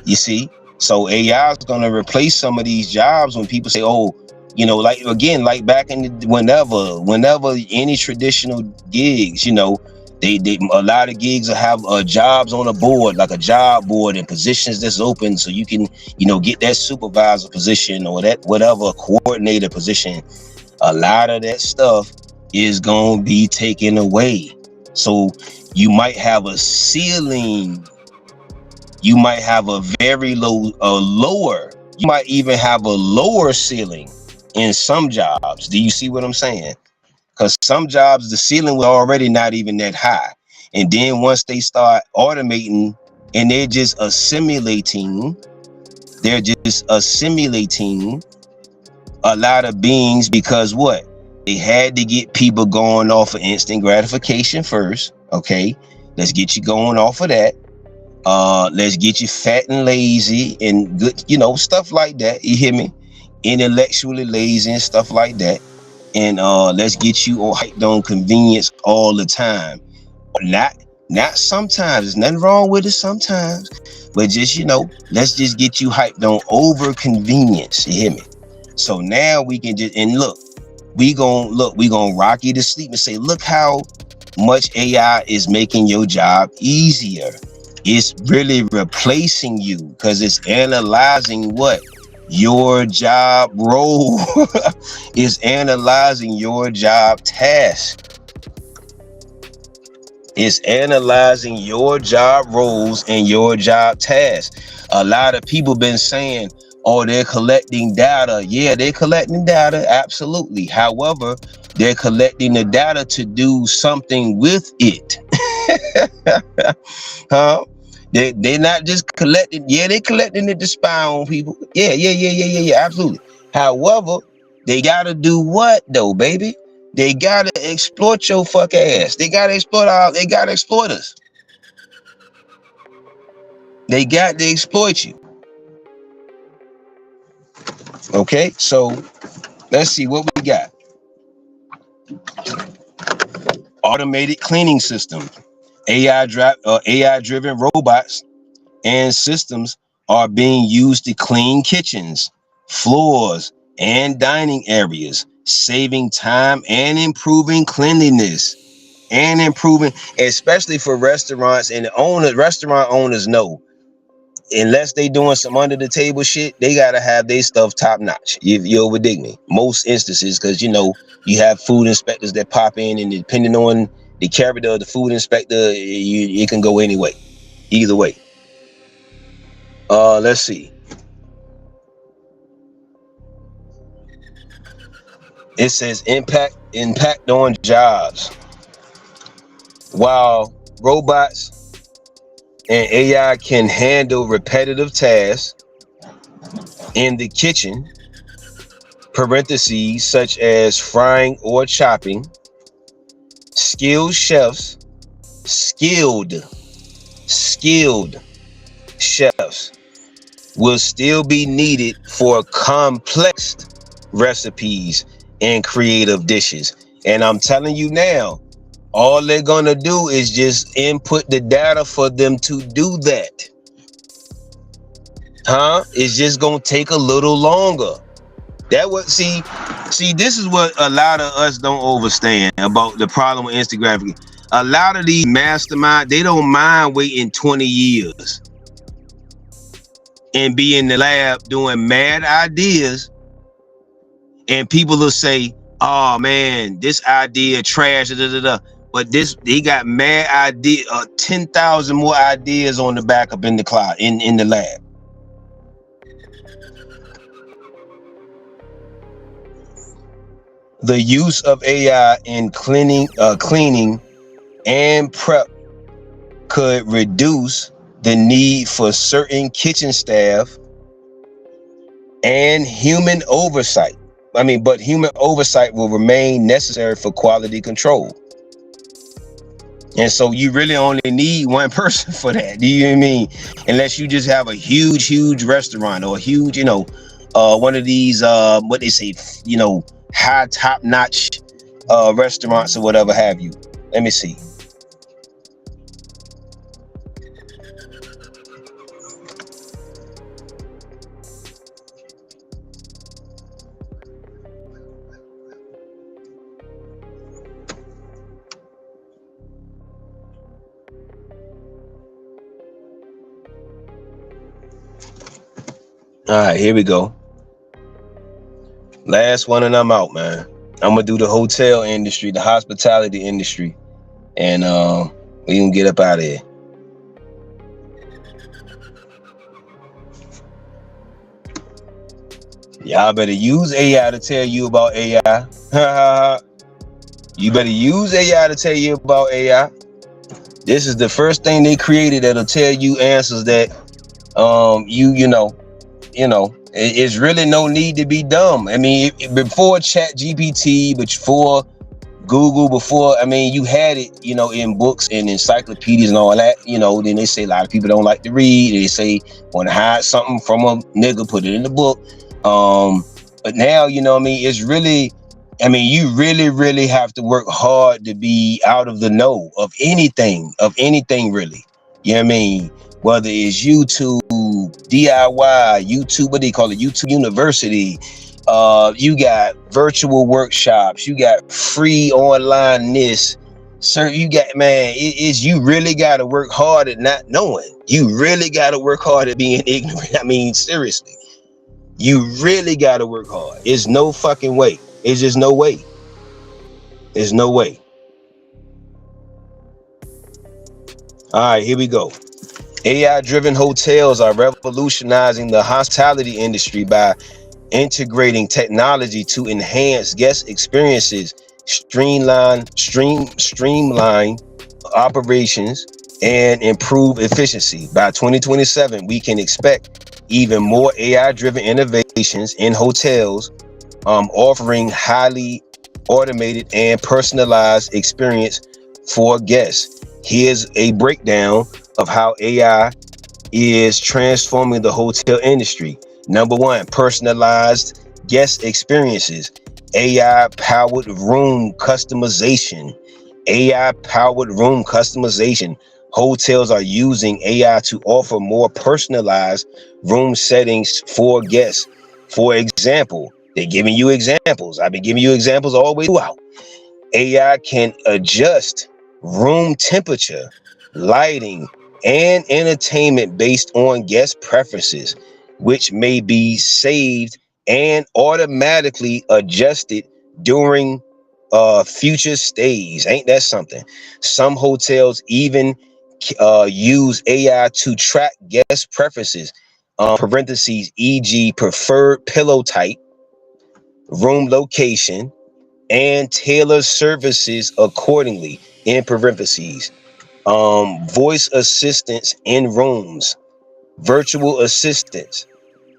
You see? So AI is going to replace some of these jobs when people say, oh, you know, like, again, like back in the, whenever any traditional gigs, you know, they a lot of gigs will have jobs on a board, like a job board and positions that's open. So you can, you know, get that supervisor position or that whatever coordinator position. A lot of that stuff is going to be taken away. So you might have a ceiling. You might have a very lower. You might even have a lower ceiling in some jobs. Do you see what I'm saying? Because some jobs, the ceiling was already not even that high. And then once they start automating and they're just assimilating a lot of beings, because what? They had to get people going off of instant gratification first. Okay, let's get you going off of that. Let's get you fat and lazy and good, you know, stuff like that. You hear me? Intellectually lazy and stuff like that. And let's get you hyped on convenience all the time. Not sometimes. There's nothing wrong with it sometimes. But just, you know, let's just get you hyped on over convenience. You hear me? So now we can just, and look, we gonna rock you to sleep and say, look how much AI is making your job easier. It's really replacing you because it's analyzing what? Your job role. Is analyzing your job task. It's analyzing your job roles and your job tasks. A lot of people been saying, or they're collecting data. Yeah, they're collecting data, absolutely. However, they're collecting the data to do something with it. Huh? They're not just collecting. Yeah, they're collecting it to spy on people. Yeah, absolutely. However, they gotta do what though, baby? They gotta exploit your fuck ass. They gotta exploit us. They got to exploit you. Okay, so let's see what we got. Automated cleaning system. AI-driven robots and systems are being used to clean kitchens, floors, and dining areas, saving time and improving cleanliness. And improving, especially for restaurants and restaurant owners know, unless they doing some under the table shit, they gotta have their stuff top notch. You over dig me? Most instances, because you know you have food inspectors that pop in, and depending on the character of the food inspector, it can go anyway, either way. Let's see. It says impact on jobs. While robots and AI can handle repetitive tasks in the kitchen, parentheses, such as frying or chopping, skilled chefs will still be needed for complex recipes and creative dishes. And I'm telling you now, all they're gonna do is just input the data for them to do that. It's just gonna take a little longer. That what see, this is what a lot of us don't understand about the problem with Instagram. A lot of these masterminds, they don't mind waiting 20 years and be in the lab doing mad ideas, and people will say, oh man, this idea trash, but they got mad idea, 10,000 more ideas on the backup in the cloud, in the lab. The use of AI in cleaning and prep could reduce the need for certain kitchen staff and human oversight. But human oversight will remain necessary for quality control. And so you really only need one person for that. Do you know what I mean? Unless you just have a huge restaurant or a huge, one of these, what they say, high top-notch restaurants or whatever have you. Let me see. All right, here we go. Last one and I'm out, man. I'm gonna do the hotel industry, the hospitality industry, and we can get up out of here. Y'all better use AI to tell you about AI. You better use AI to tell you about AI. This is the first thing they created that'll tell you answers that it's really no need to be dumb. Before ChatGPT, before Google, you had it, in books and encyclopedias and all that, then they say a lot of people don't like to read. They say, want to hide something from a nigga, put it in the book. But now, it's really, you really have to work hard to be out of the know of anything really. You know what I mean? Whether it's YouTube, DIY, YouTube, what they call it, YouTube University. You got virtual workshops. You got free online this. Sir, you really got to work hard at not knowing. You really got to work hard at being ignorant. Seriously. You really got to work hard. It's no fucking way. It's just no way. There's no way. All right, here we go. AI-driven hotels are revolutionizing the hospitality industry by integrating technology to enhance guest experiences, streamline operations, and improve efficiency. By 2027, we can expect even more AI-driven innovations in hotels, offering highly automated and personalized experience for guests. Here's a breakdown of how AI is transforming the hotel industry. Number one, personalized guest experiences. AI powered room customization. AI powered room customization. Hotels are using AI to offer more personalized room settings for guests. For example, they're giving you examples. I've been giving you examples all the way throughout. AI can adjust room temperature, lighting, and entertainment based on guest preferences, which may be saved and automatically adjusted during future stays. Ain't that something? Some hotels even use AI to track guest preferences, parentheses, e.g. preferred pillow type, room location, and tailor services accordingly, in parentheses. Voice assistants in rooms, virtual assistants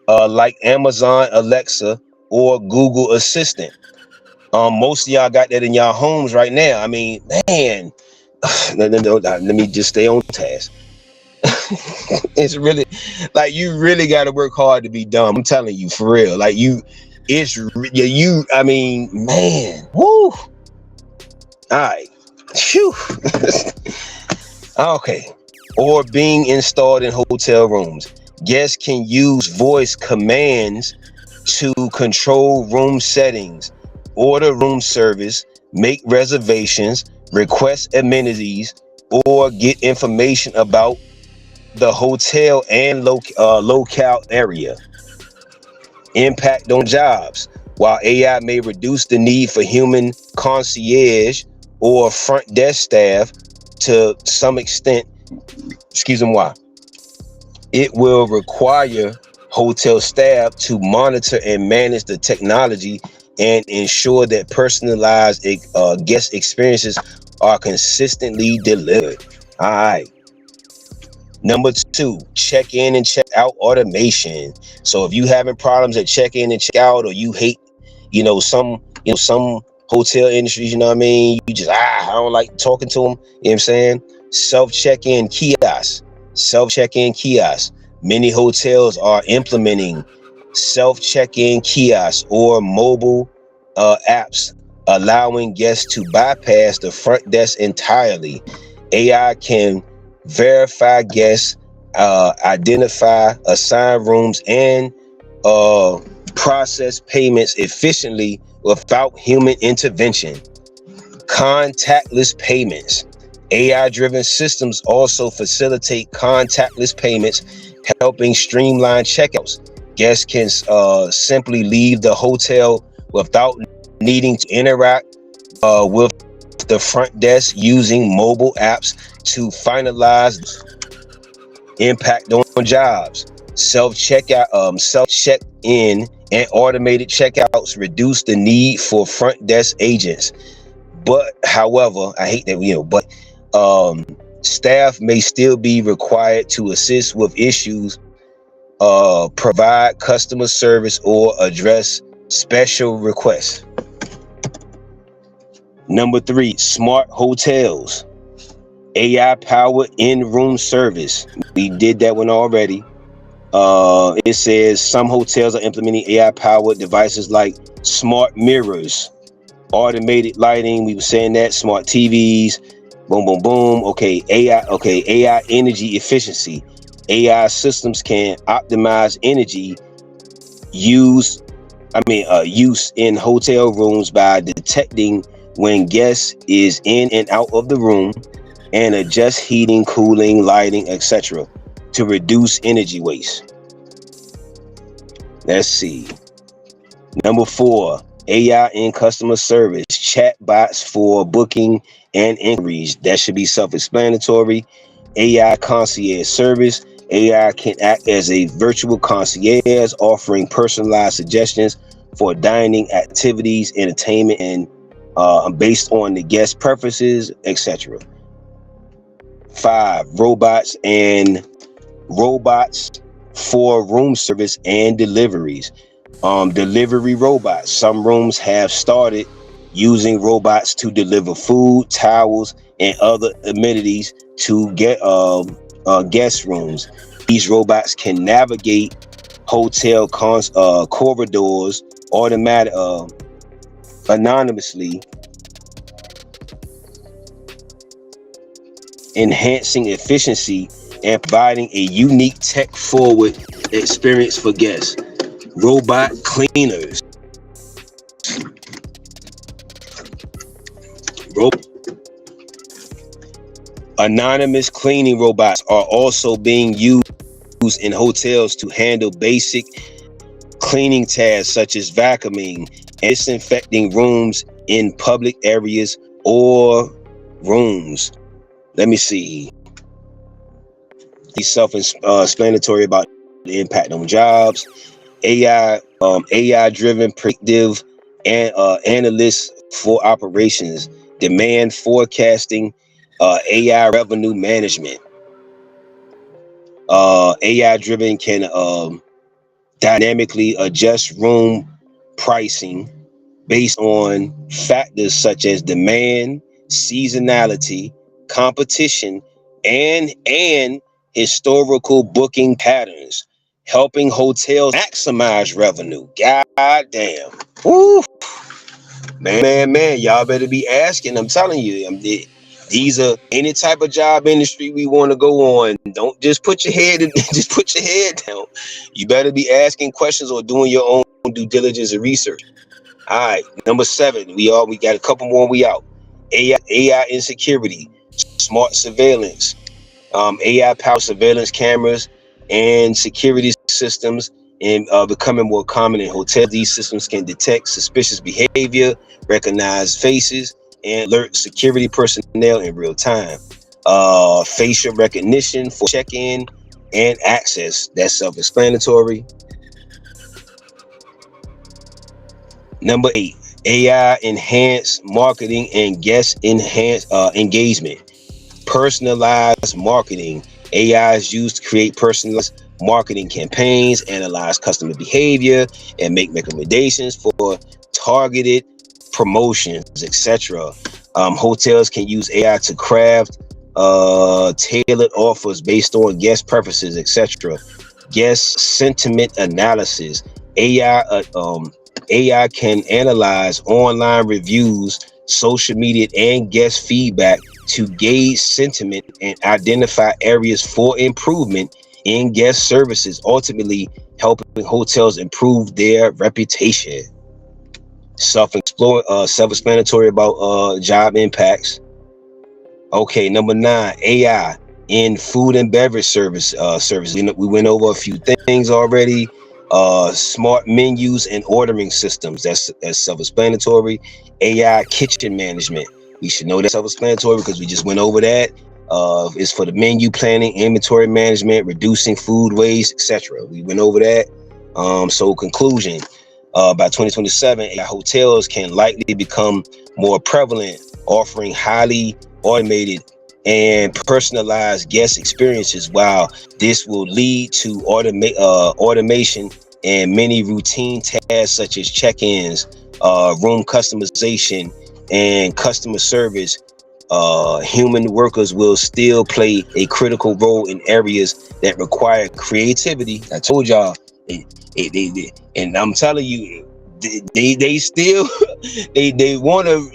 like Amazon Alexa or Google Assistant. Most of y'all got that in y'all homes right now. I mean, man, let me just stay on task. It's really like you really got to work hard to be dumb. I'm telling you, for real. Like I mean, man, woo. All right. Phew. Okay. Or being installed in hotel rooms. Guests can use voice commands to control room settings, order room service, make reservations, request amenities, or get information about the hotel and locale area. Impact on jobs. While AI may reduce the need for human concierge or front desk staff to some extent, it will require hotel staff to monitor and manage the technology and ensure that personalized guest experiences are consistently delivered. All right. Number two, check-in and check-out automation. So if you having problems at check-in and check-out, or you hate, some hotel industries, you know what I mean? You just, I don't like talking to them. You know what I'm saying? Self-check-in kiosks. Self-check-in kiosks. Many hotels are implementing self-check-in kiosks or mobile apps, allowing guests to bypass the front desk entirely. AI can verify guests, identify, assign rooms, and process payments efficiently without human intervention. Contactless payments. AI-driven systems also facilitate contactless payments, helping streamline checkouts. Guests can simply leave the hotel without needing to interact with the front desk using mobile apps to finalize. Impact on jobs. Self-check-in and automated checkouts reduce the need for front desk agents. But however, I hate that, but staff may still be required to assist with issues, provide customer service, or address special requests. Number three, smart hotels. AI powered in-room service. We did that one already. It says some hotels are implementing AI powered devices like smart mirrors, automated lighting. We were saying that, smart TVs, boom, boom, boom. Okay, AI energy efficiency. AI systems can optimize energy use in hotel rooms by detecting when guests is in and out of the room and adjust heating, cooling, lighting, etc. to reduce energy waste. Let's see. Number four, AI in customer service, chat bots for booking and inquiries. That should be self-explanatory. AI concierge service. AI can act as a virtual concierge, offering personalized suggestions for dining activities, entertainment, and based on the guest preferences, etc. 5. Robots for room service and deliveries. Delivery robots. Some rooms have started using robots to deliver food, towels, and other amenities to get guest rooms. These robots can navigate hotel corridors anonymously, enhancing efficiency and providing a unique tech-forward experience for guests. Robot cleaners. Anonymous cleaning robots are also being used in hotels to handle basic cleaning tasks such as vacuuming and disinfecting rooms in public areas or rooms. Let me see. He's self-explanatory about the impact on jobs. AI-driven predictive and analysts for operations, demand forecasting, AI revenue management. AI-driven can dynamically adjust room pricing based on factors such as demand, seasonality, competition, and historical booking patterns, helping hotels maximize revenue. God damn. Woo. Man, y'all better be asking. I'm telling you, these are any type of job industry we want to go on. Don't just put your head down. You better be asking questions or doing your own due diligence and research. All right, number 7. We got a couple more. We out. AI insecurity, smart surveillance. AI-powered surveillance cameras and security systems and becoming more common in hotels. These systems can detect suspicious behavior, recognize faces, and alert security personnel in real time. Facial recognition for check-in and access. That's self-explanatory. Number 8, AI enhanced marketing and guest engagement. Personalized marketing. AI is used to create personalized marketing campaigns, analyze customer behavior, and make recommendations for targeted promotions, etc. Hotels can use AI to craft tailored offers based on guest preferences, etc. Guest sentiment analysis. AI can analyze online reviews, social media, and guest feedback to gauge sentiment and identify areas for improvement in guest services, ultimately helping hotels improve their reputation. Self-explanatory about job impacts. Okay, number 9, AI in food and beverage service. We went over a few things already. Smart menus and ordering systems. That's self-explanatory. AI kitchen management. We should know that's self-explanatory because we just went over that. It's for the menu planning, inventory management, reducing food waste, etc. We went over that. So conclusion, by 2027, AI hotels can likely become more prevalent, offering highly automated and personalized guest experiences. While this will lead to automation and many routine tasks such as check-ins, room customization, and customer service, human workers will still play a critical role in areas that require creativity. I told y'all, and I'm telling you, they still they want to.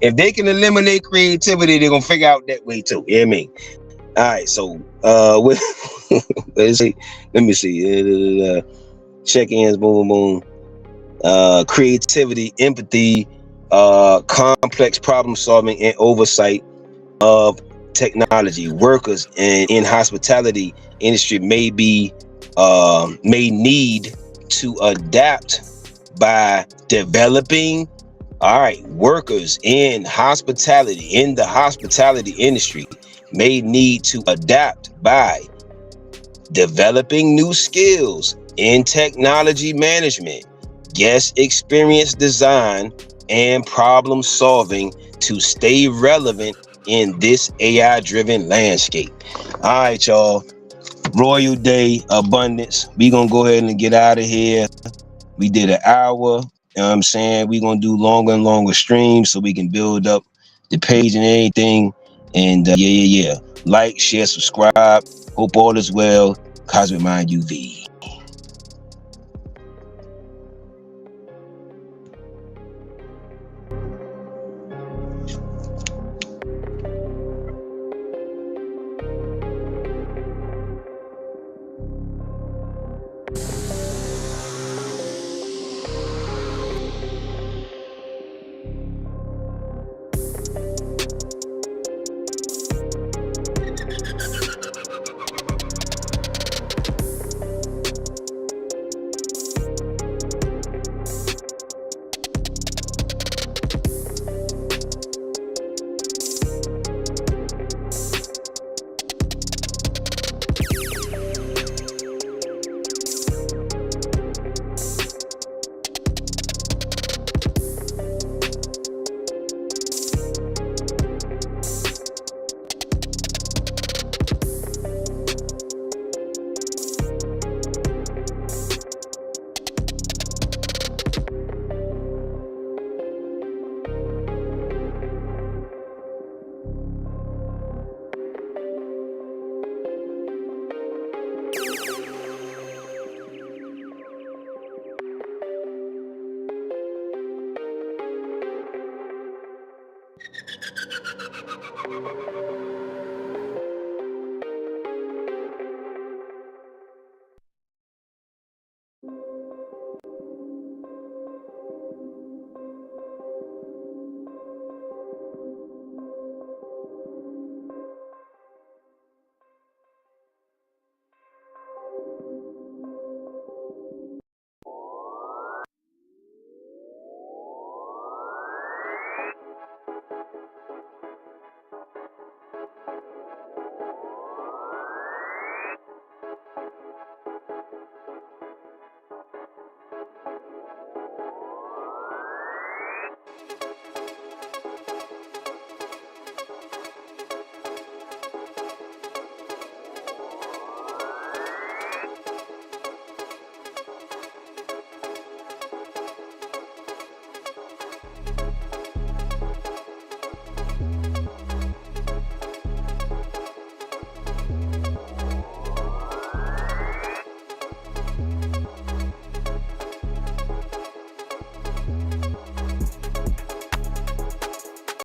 If they can eliminate creativity, they're gonna figure out that way too. You know what I mean? All right, so let me see. Check-ins, boom. Creativity, empathy, complex problem solving, and oversight of technology. Workers in hospitality industry may need to adapt by developing. All right, workers in the hospitality industry may need to adapt by developing new skills in technology management, guest experience design, and problem solving to stay relevant in this AI-driven landscape. All right, y'all. Royal Day Abundance. We gonna go ahead and get out of here. We did an hour. You know what I'm saying? We gonna do longer and longer streams so we can build up the page and everything. And yeah. Like, share, subscribe. Hope all is well. Cosmic Mind UV.